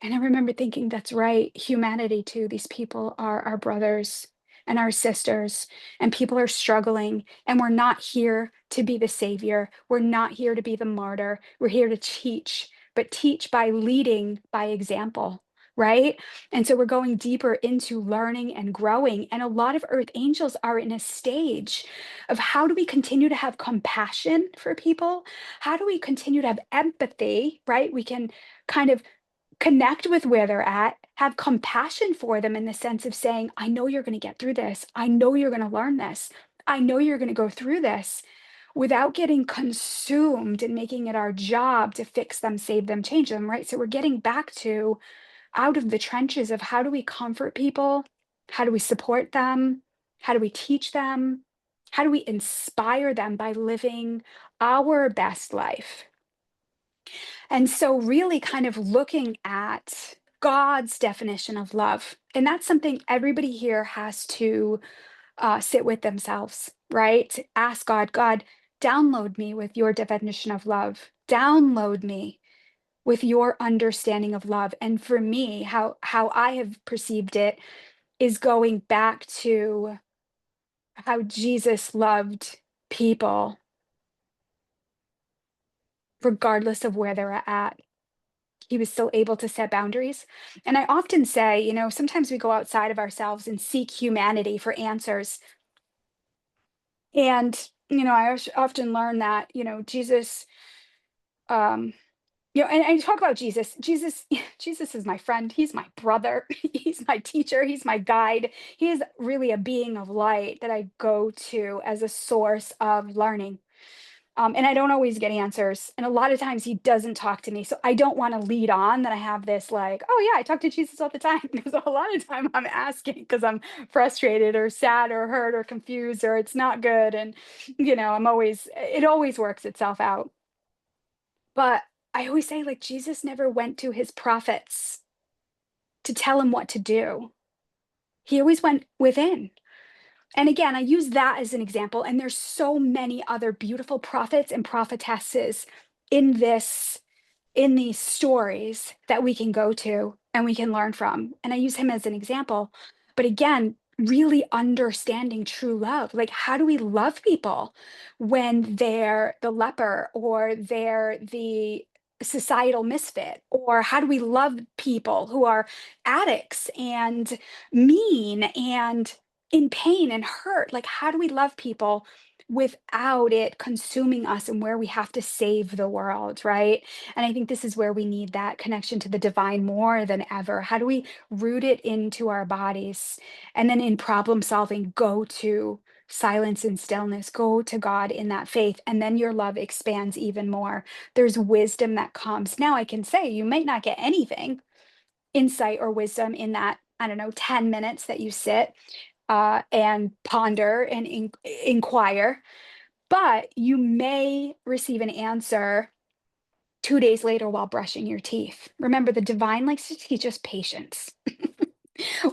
Speaker 1: And I remember thinking, that's right, humanity too. These people are our brothers and our sisters, and people are struggling. And we're not here to be the savior. We're not here to be the martyr. We're here to teach, but teach by leading by example, right? And so we're going deeper into learning and growing. And a lot of earth angels are in a stage of how do we continue to have compassion for people? How do we continue to have empathy, right? We can kind of connect with where they're at, have compassion for them in the sense of saying, I know you're going to get through this. I know you're going to learn this. I know you're going to go through this without getting consumed and making it our job to fix them, save them, change them, right? So we're getting back to out of the trenches of how do we comfort people? How do we support them? How do we teach them? How do we inspire them by living our best life? And so, really, kind of looking at God's definition of love. And that's something everybody here has to sit with themselves, right? Ask God, God, download me with your definition of love. Download me with your understanding of love. And for me, how I have perceived it is going back to how Jesus loved people, regardless of where they're at. He was still able to set boundaries. And I often say, sometimes we go outside of ourselves and seek humanity for answers. And, I often learn that, Jesus, um, and I talk about Jesus. Jesus is my friend. He's my brother. He's my teacher. He's my guide. He is really a being of light that I go to as a source of learning. And I don't always get answers. And a lot of times he doesn't talk to me. So I don't want to lead on that I have this like, oh yeah, I talk to Jesus all the time. Because a lot of time I'm asking because I'm frustrated or sad or hurt or confused or it's not good. And, it always works itself out. But I always say like Jesus never went to his prophets to tell him what to do. He always went within. And again, I use that as an example, and there's so many other beautiful prophets and prophetesses in these stories that we can go to and we can learn from. And I use him as an example. But again, really understanding true love. Like, how do we love people when they're the leper or they're the societal misfit? Or how do we love people who are addicts and mean and in pain and hurt? Like, how do we love people without it consuming us and where we have to save the world, right? And I think this is where we need that connection to the divine more than ever. How do we root it into our bodies? And then in problem solving, go to silence and stillness, go to God in that faith, and then your love expands even more. There's wisdom that comes. Now, I can say you might not get anything, insight or wisdom in that, I don't know, 10 minutes that you sit and ponder and inquire, but you may receive an answer 2 days later while brushing your teeth. Remember, the divine likes to teach us patience.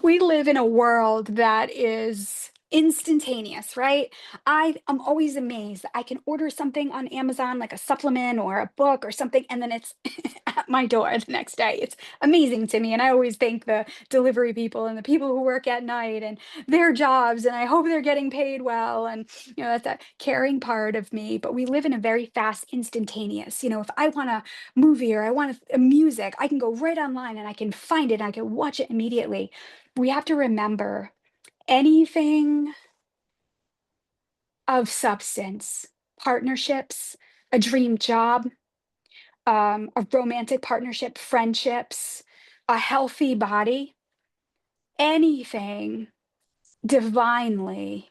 Speaker 1: We live in a world that is instantaneous, right? I am always amazed that I can order something on Amazon, like a supplement or a book or something, and then it's at my door the next day. It's amazing to me. And I always thank the delivery people and the people who work at night and their jobs. And I hope they're getting paid well. And, that's that caring part of me. But we live in a very fast, instantaneous. If I want a movie or I want a music, I can go right online and I can find it and I can watch it immediately. We have to remember anything of substance, partnerships, a dream job, a romantic partnership, friendships, a healthy body, anything divinely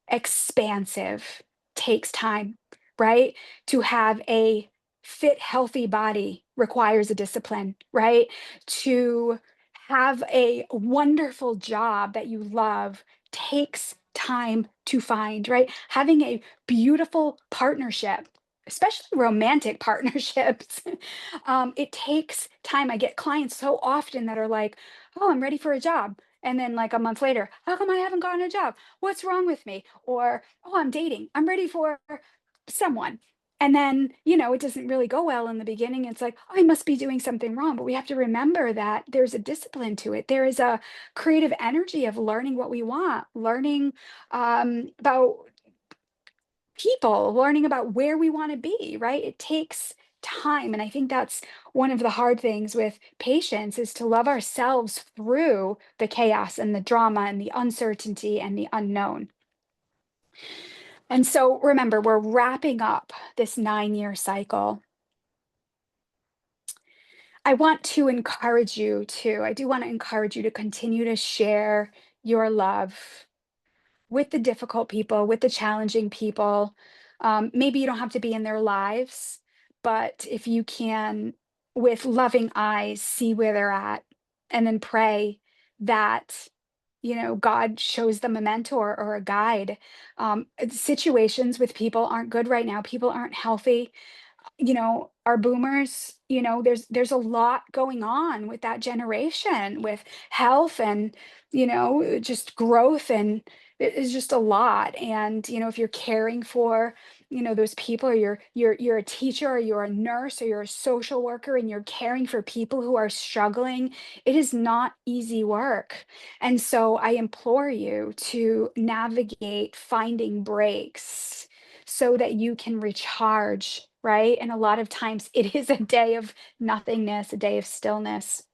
Speaker 1: expansive takes time, right? To have a fit, healthy body requires a discipline, right? To have a wonderful job that you love takes time to find, right? Having a beautiful partnership, especially romantic partnerships, it takes time. I get clients so often that are like, oh, I'm ready for a job. And then, like a month later, how come I haven't gotten a job? What's wrong with me? Or, oh, I'm dating. I'm ready for someone. And then, it doesn't really go well in the beginning. It's like, I must be doing something wrong. But we have to remember that there's a discipline to it. There is a creative energy of learning what we want, learning about people, learning about where we want to be, right? It takes time. And I think that's one of the hard things with patience is to love ourselves through the chaos and the drama and the uncertainty and the unknown. And so remember, we're wrapping up this 9-year cycle. I do want to encourage you to continue to share your love with the difficult people, with the challenging people. Maybe you don't have to be in their lives, but if you can, with loving eyes, see where they're at and then pray that, God shows them a mentor or a guide. Situations with people aren't good right now. People aren't healthy. Our boomers, there's a lot going on with that generation with health and, just growth, and it is just a lot. And, if you're caring for, those people, or you're a teacher or you're a nurse or you're a social worker and you're caring for people who are struggling, it is not easy work. And so I implore you to navigate finding breaks so that you can recharge, right? And a lot of times it is a day of nothingness, a day of stillness.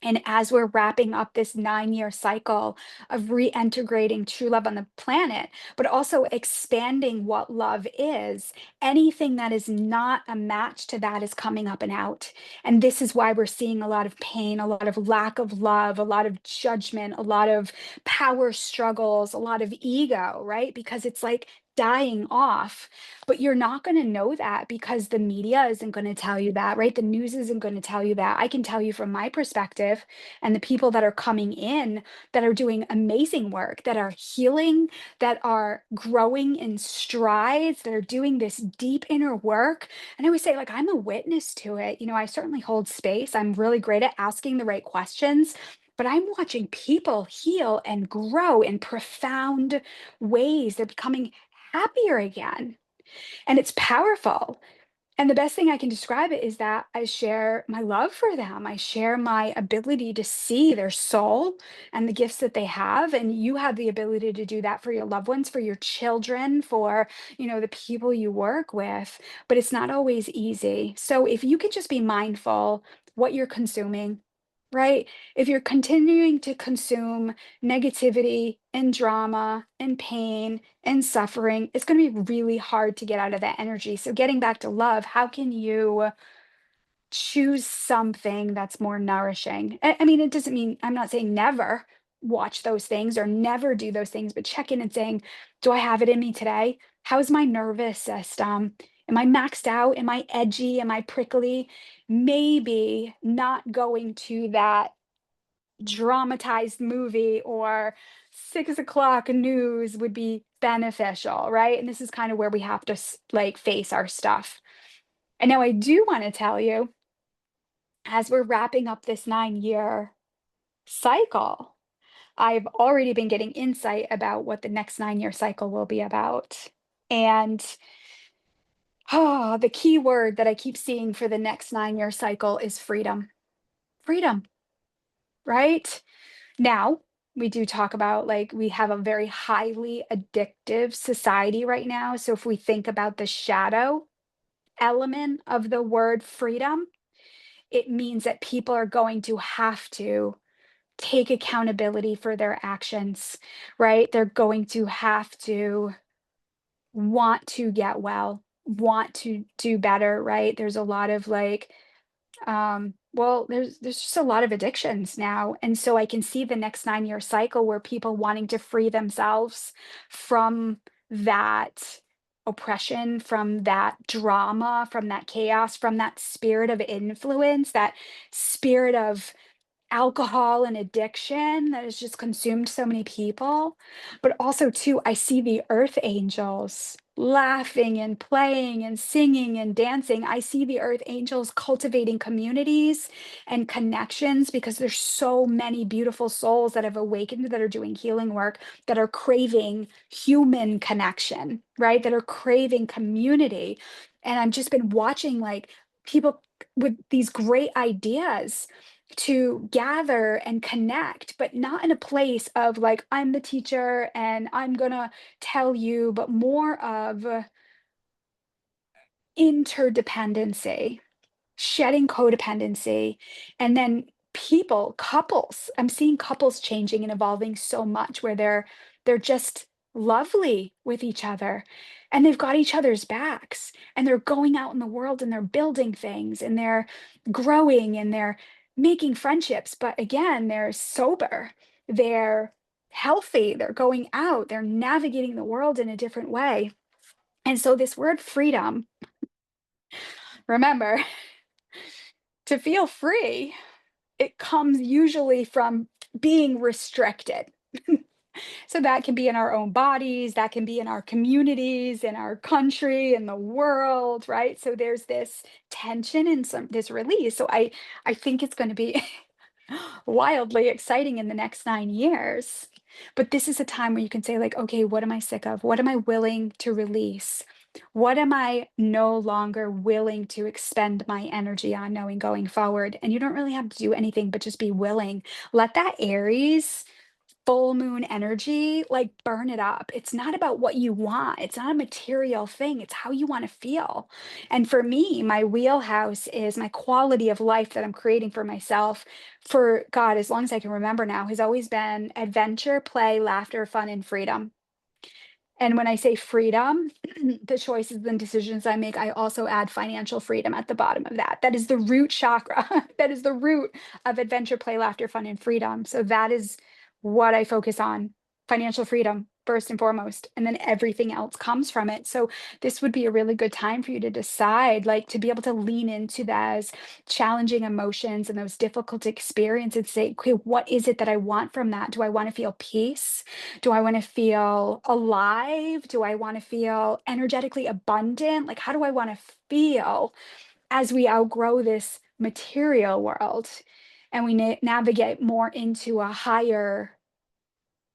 Speaker 1: And as we're wrapping up this 9-year cycle of reintegrating true love on the planet, but also expanding what love is, anything that is not a match to that is coming up and out. And this is why we're seeing a lot of pain, a lot of lack of love, a lot of judgment, a lot of power struggles, a lot of ego, right? Because it's like dying off. But you're not going to know that because the media isn't going to tell you that, right? The news isn't going to tell you that. I can tell you from my perspective and the people that are coming in that are doing amazing work, that are healing, that are growing in strides, that are doing this deep inner work. And I always say, like, I'm a witness to it. I certainly hold space. I'm really great at asking the right questions. But I'm watching people heal and grow in profound ways. They're becoming happier again. And it's powerful. And the best thing I can describe it is that I share my love for them. I share my ability to see their soul and the gifts that they have. And you have the ability to do that for your loved ones, for your children, for, the people you work with. But it's not always easy. So if you can just be mindful what you're consuming, right? If you're continuing to consume negativity and drama and pain and suffering, it's going to be really hard to get out of that energy. So, getting back to love, how can you choose something that's more nourishing? I mean, it doesn't mean I'm not saying never watch those things or never do those things, but check in and saying, do I have it in me today? How's my nervous system? Am I maxed out? Am I edgy? Am I prickly? Maybe not going to that dramatized movie or 6 o'clock news would be beneficial, right? And this is kind of where we have to like face our stuff. And now I do want to tell you, as we're wrapping up this 9 year cycle, I've already been getting insight about what the next 9 year cycle will be about. And the key word that I keep seeing for the next 9 year cycle is freedom. Freedom, right? Now, we do talk about like we have a very highly addictive society right now. So if we think about the shadow element of the word freedom, it means that people are going to have to take accountability for their actions, right? They're going to have to want to get well, want to do better, right? There's a lot of like well, there's just a lot of addictions now, and so I can see the next 9 year cycle where people wanting to free themselves from that oppression, from that drama, from that chaos, from that spirit of influence, that spirit of alcohol and addiction that has just consumed so many people. But also too, I see the earth angels laughing and playing and singing and dancing. I see the earth angels cultivating communities and connections because there's so many beautiful souls that have awakened that are doing healing work, that are craving human connection, right? That are craving community. And I've just been watching like people with these great ideas to gather and connect, but not in a place of like, I'm the teacher and I'm gonna tell you, but more of interdependency, shedding codependency, and then couples. I'm seeing couples changing and evolving so much where they're just lovely with each other and they've got each other's backs and they're going out in the world and they're building things and they're growing and they're making friendships, but again, they're sober, they're healthy, they're going out, they're navigating the world in a different way. And so this word freedom, remember, to feel free, it comes usually from being restricted. So that can be in our own bodies, that can be in our communities, in our country, in the world, right? So there's this tension and some this release. So I think it's going to be wildly exciting in the next 9 years. But this is a time where you can say, like, okay, what am I sick of? What am I willing to release? What am I no longer willing to expend my energy on knowing going forward? And you don't really have to do anything but just be willing. Let that Aries full moon energy, like burn it up. It's not about what you want. It's not a material thing. It's how you want to feel. And for me, my wheelhouse is my quality of life that I'm creating for myself, for God, as long as I can remember now, has always been adventure, play, laughter, fun, and freedom. And when I say freedom, the choices and decisions I make, I also add financial freedom at the bottom of that. That is the root chakra. That is the root of adventure, play, laughter, fun, and freedom. So that is what I focus on, financial freedom first and foremost, and then everything else comes from it. So this would be a really good time for you to decide, like to be able to lean into those challenging emotions and those difficult experiences, say, okay, what is it that I want from that? Do I want to feel peace? Do I want to feel alive? Do I want to feel energetically abundant? Like, how do I want to feel as we outgrow this material world and we navigate more into a higher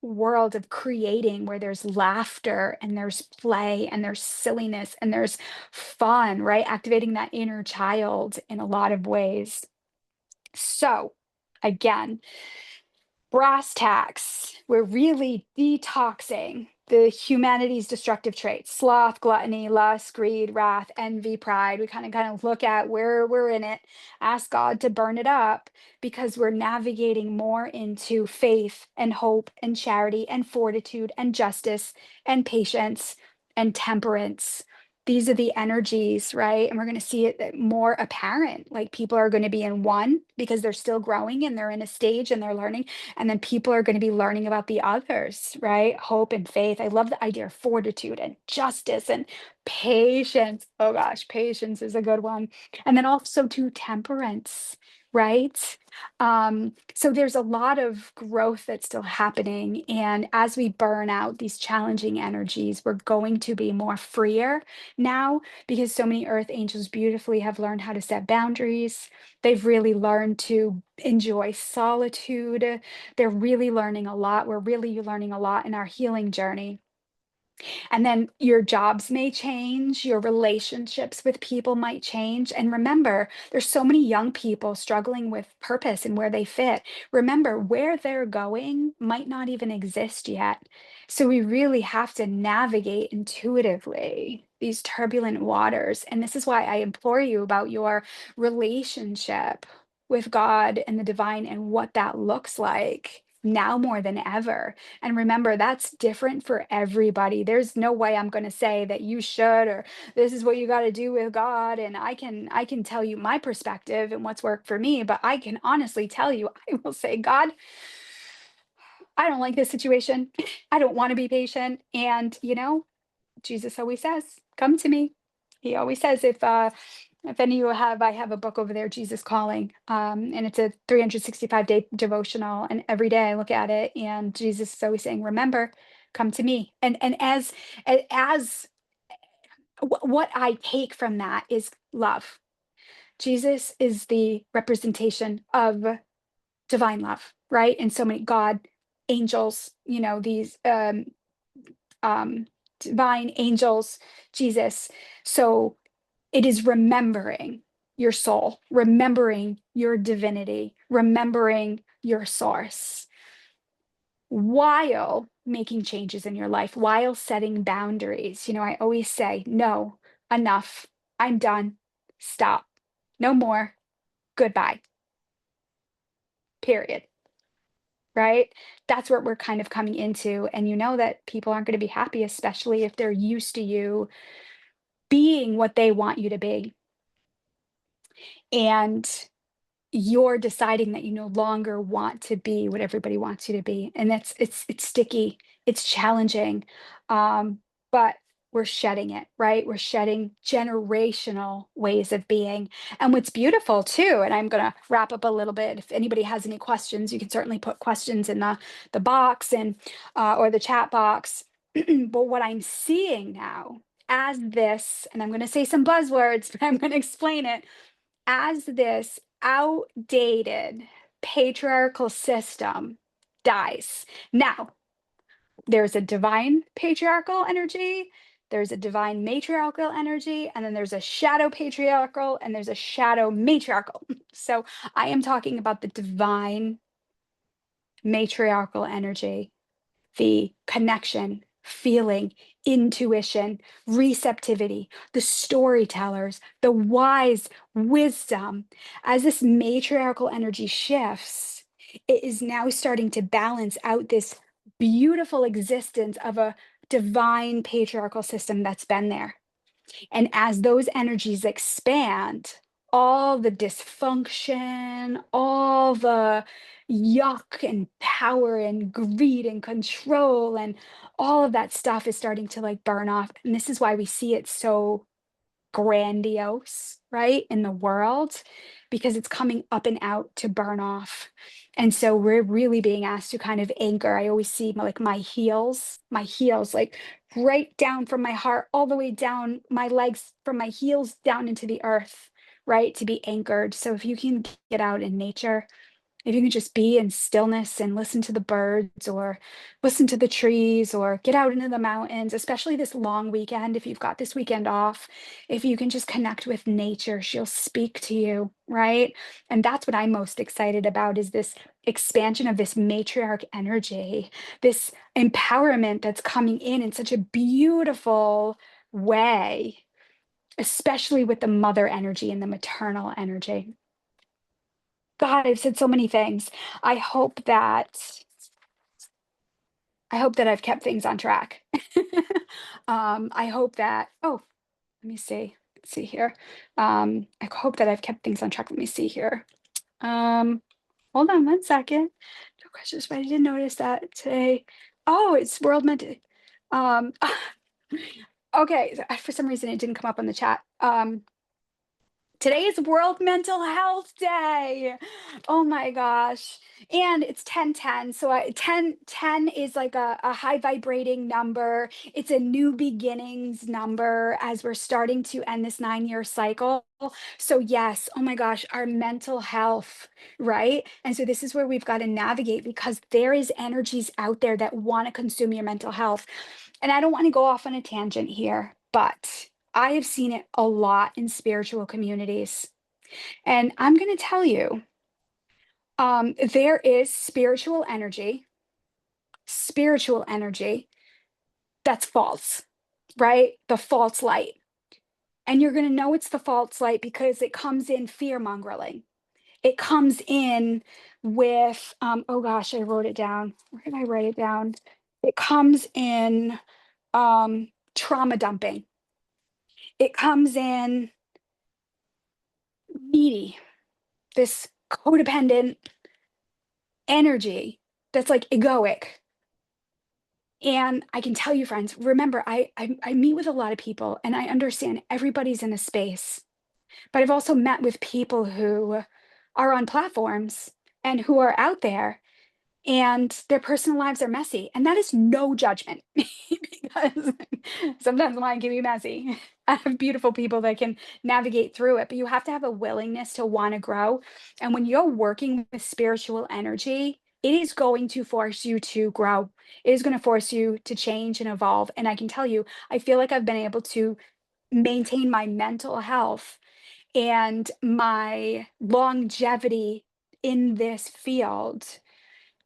Speaker 1: world of creating where there's laughter and there's play and there's silliness and there's fun, right? Activating that inner child in a lot of ways. So, again, brass tacks, we're really detoxing the humanity's destructive traits: sloth, gluttony, lust, greed, wrath, envy, pride. We kind of look at where we're in it, ask God to burn it up, because we're navigating more into faith and hope and charity and fortitude and justice and patience and temperance. These are the energies, right? And we're going to see it more apparent. Like, people are going to be in one because they're still growing and they're in a stage and they're learning, and then people are going to be learning about the others, right? Hope and faith. I love the idea of fortitude and justice and patience. Oh gosh, patience is a good one. And then also to temperance, right? So there's a lot of growth that's still happening. And as we burn out these challenging energies, we're going to be more freer now, because so many earth angels beautifully have learned how to set boundaries. They've really learned to enjoy solitude. They're really learning a lot. We're really learning a lot in our healing journey. And then your jobs may change, your relationships with people might change. And remember, there's so many young people struggling with purpose and where they fit. Remember, where they're going might not even exist yet. So we really have to navigate intuitively these turbulent waters. And this is why I implore you about your relationship with God and the divine and what that looks like now more than ever. And remember, that's different for everybody. There's no way I'm going to say that you should, or this is what you got to do with God. And I can tell you my perspective and what's worked for me, but I can honestly tell you, I will say, God, I don't like this situation. I don't want to be patient. And Jesus always says, "Come to me." He always says, if any of you have, I have a book over there, Jesus Calling, and it's a 365-day devotional. And every day I look at it, and Jesus is always saying, "Remember, come to me." And as what I take from that is love. Jesus is the representation of divine love, right? And so many God, angels, these um, divine angels, Jesus. So it is remembering your soul, remembering your divinity, remembering your source while making changes in your life, while setting boundaries. I always say, no, enough. I'm done. Stop. No more. Goodbye. Period. Right? That's what we're kind of coming into. And you know that people aren't going to be happy, especially if they're used to you being what they want you to be. And you're deciding that you no longer want to be what everybody wants you to be. And it's sticky, it's challenging. But we're shedding it, right? We're shedding generational ways of being. And what's beautiful too, and I'm gonna wrap up a little bit. If anybody has any questions, you can certainly put questions in the box and or the chat box. But what I'm seeing now as this, and I'm gonna say some buzzwords, but I'm gonna explain it as this outdated patriarchal system dies. Now, there's a divine patriarchal energy, there's a divine matriarchal energy, and then there's a shadow patriarchal, and there's a shadow matriarchal. So I am talking about the divine matriarchal energy, the connection, feeling, intuition, receptivity, the storytellers, the wise wisdom. As this matriarchal energy shifts, it is now starting to balance out this beautiful existence of a divine patriarchal system that's been there. And as those energies expand, all the dysfunction, all the yuck and power and greed and control and all of that stuff is starting to like burn off. And this is why we see it so grandiose, right, in the world, because it's coming up and out to burn off. And so we're really being asked to kind of anchor. I always see like my heels, like right down from my heart, all the way down my legs, from my heels down into the earth, right, to be anchored. So if you can get out in nature, If you can just be in stillness and listen to the birds or listen to the trees or get out into the mountains, especially this long weekend, if you've got this weekend off, if you can just connect with nature, she'll speak to you, right? And that's what I'm most excited about is this expansion of this matriarch energy, this empowerment that's coming in such a beautiful way, especially with the mother energy and the maternal energy. God, I've said so many things. I hope that I hope that I've kept things on track. I hope that let me see. Let's see here. I hope that I've kept things on track. Let me see here. Um, hold on one second. No questions, but I didn't notice that today. Oh, it's World Mental. Um, okay, so, for some reason it didn't come up on the chat. Today is World Mental Health Day. Oh my gosh. And it's 1010. So 1010 is like a high vibrating number. It's a new beginnings number as we're starting to end this 9-year cycle. So yes, oh my gosh, our mental health, right? And so this is where we've got to navigate because there is energies out there that want to consume your mental health. And I don't want to go off on a tangent here, but I have seen it a lot in spiritual communities. And I'm going to tell you, there is spiritual energy that's false, right? The false light. And you're going to know it's the false light because it comes in fear mongering. It comes in with, oh gosh, I wrote it down. Where did I write it down? It comes in trauma dumping. It comes in needy, this codependent energy that's like egoic. And I can tell you, friends, remember, I meet with a lot of people and I understand everybody's in a space, but I've also met with people who are on platforms and who are out there and their personal lives are messy. And that is no judgment because sometimes mine can be messy. I have beautiful people that can navigate through it, but you have to have a willingness to want to grow. And when you're working with spiritual energy, it is going to force you to grow. It is going to force you to change and evolve. And I can tell you, I feel like I've been able to maintain my mental health and my longevity in this field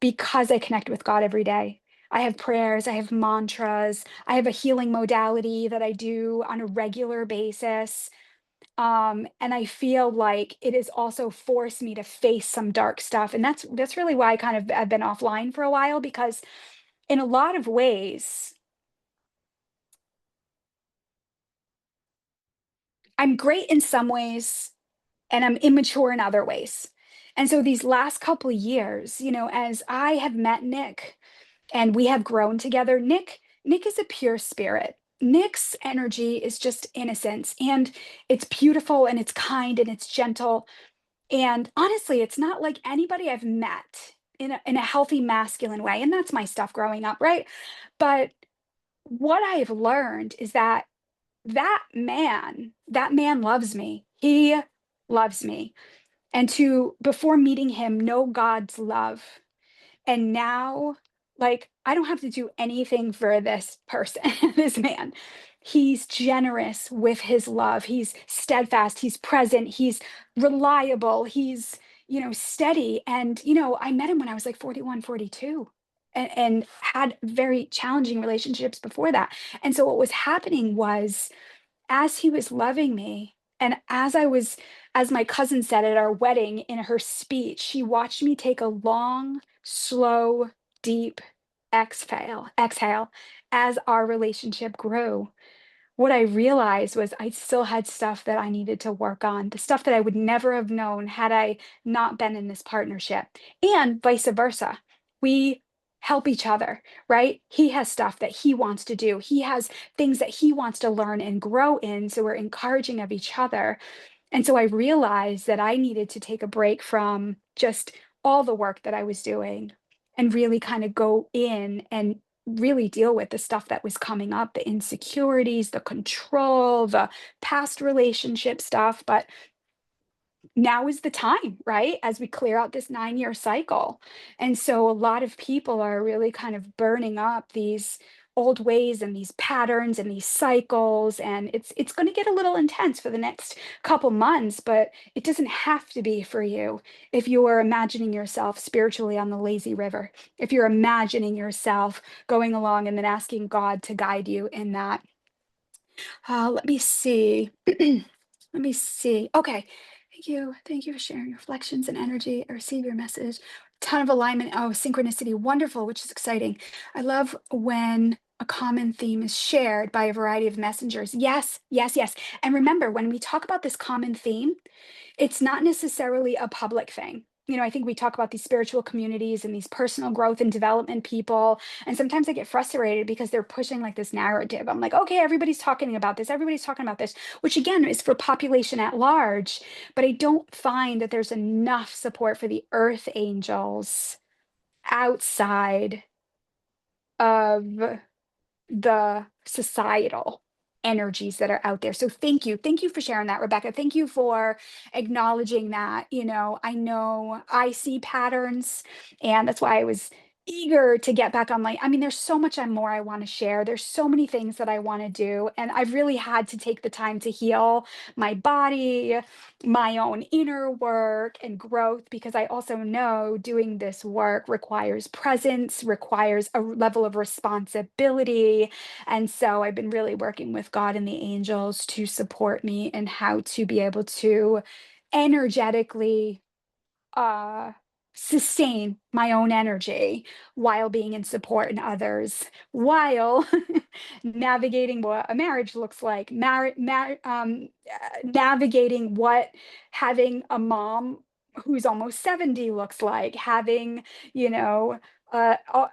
Speaker 1: because I connect with God every day. I have prayers, I have mantras, I have a healing modality that I do on a regular basis. And I feel like it has also forced me to face some dark stuff. And that's really why I've been offline for a while because in a lot of ways, I'm great in some ways and I'm immature in other ways. And so these last couple of years, as I have met Nick and we have grown together. Nick is a pure spirit. Nick's energy is just innocence and it's beautiful and it's kind and it's gentle. And honestly, it's not like anybody I've met in a healthy masculine way. And that's my stuff growing up, right? But what I've learned is that that man loves me. He loves me. And to before meeting him, know God's love and now, like, I don't have to do anything for this person, this man. He's generous with his love. He's steadfast. He's present. He's reliable. He's, steady. And, I met him when I was like 41, 42 and had very challenging relationships before that. And so what was happening was as he was loving me, and as my cousin said at our wedding in her speech, she watched me take a long, slow, deep exhale as our relationship grew. What I realized was I still had stuff that I needed to work on, the stuff that I would never have known had I not been in this partnership, and vice versa. We help each other, right? He has stuff that he wants to do. He has things that he wants to learn and grow in. So we're encouraging of each other. And so I realized that I needed to take a break from just all the work that I was doing and really kind of go in and really deal with the stuff that was coming up, the insecurities, the control, the past relationship stuff. But now is the time, right? As we clear out this 9-year cycle. And so a lot of people are really kind of burning up these old ways and these patterns and these cycles, and it's going to get a little intense for the next couple months, but it doesn't have to be for you. If you are imagining yourself spiritually on the lazy river, if you're imagining yourself going along and then asking God to guide you in that. Let me see. Let me see. Okay. Thank you. Thank you for sharing your reflections and energy. I receive your message. Ton of alignment. Oh, synchronicity. Wonderful, which is exciting. I love when a common theme is shared by a variety of messengers. Yes, yes, yes. And remember, when we talk about this common theme, it's not necessarily a public thing. I think we talk about these spiritual communities and these personal growth and development people. And sometimes I get frustrated because they're pushing like this narrative. I'm like, okay, everybody's talking about this. Everybody's talking about this, which again is for population at large. But I don't find that there's enough support for the earth angels outside of the societal energies that are out there. So thank you. Thank you for sharing that, Rebecca. Thank you for acknowledging that. I know I see patterns, and that's why I was eager to get back on I mean, there's so much more I want to share. There's so many things that I want to do, and I've really had to take the time to heal my body, my own inner work and growth, because I also know doing this work requires presence, requires a level of responsibility. And so I've been really working with God and the angels to support me in how to be able to energetically uh sustain my own energy while being in support in others, while navigating what a marriage looks like, navigating what having a mom who's almost 70 looks like, having you know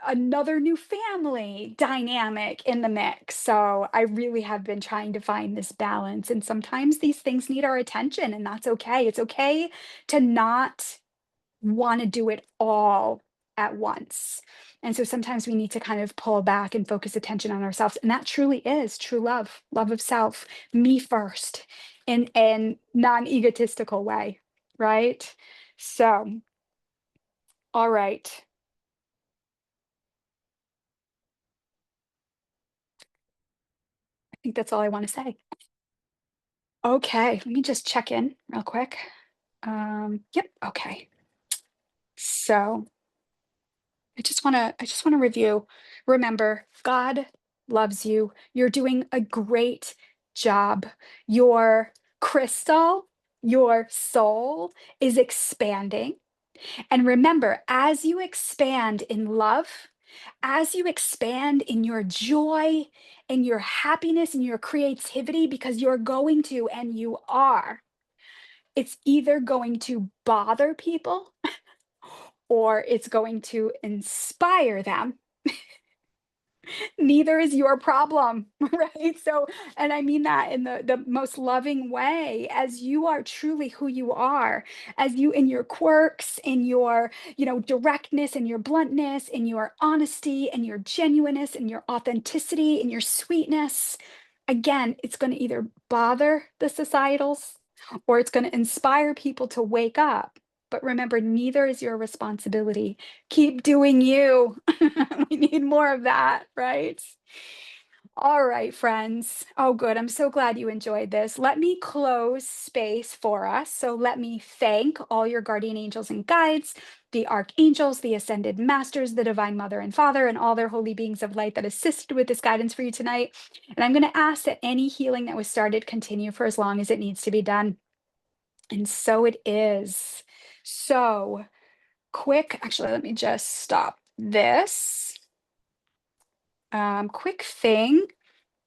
Speaker 1: another new family dynamic in the mix. So I really have been trying to find this balance, and sometimes these things need our attention, and that's okay. It's okay to not want to do it all at once. And so sometimes we need to kind of pull back and focus attention on ourselves. And that truly is true love, love of self, me first, in a non-egotistical way. Right. So, all right. I think that's all I want to say. Okay. Let me just check in real quick. Yep. Okay. So I just want to review. Remember, God loves you. You're doing a great job. Your crystal, your soul is expanding. And remember, as you expand in love, as you expand in your joy, in your happiness, in your creativity, because you're going to, and you are, it's either going to bother people or it's going to inspire them. Neither is your problem, right? So, and I mean that in the most loving way, as you are truly who you are, as you in your quirks, in your, directness, and your bluntness, in your honesty, and your genuineness, and your authenticity, and your sweetness. Again, it's going to either bother the societals or it's going to inspire people to wake up. But remember, neither is your responsibility. Keep doing you. We need more of that, right? All right, friends. Oh, good. I'm so glad you enjoyed this. Let me close space for us. So let me thank all your guardian angels and guides, the archangels, the ascended masters, the divine mother and father, and all their holy beings of light that assisted with this guidance for you tonight. And I'm going to ask that any healing that was started continue for as long as it needs to be done. And so it is. So actually, let me just stop this. Quick thing.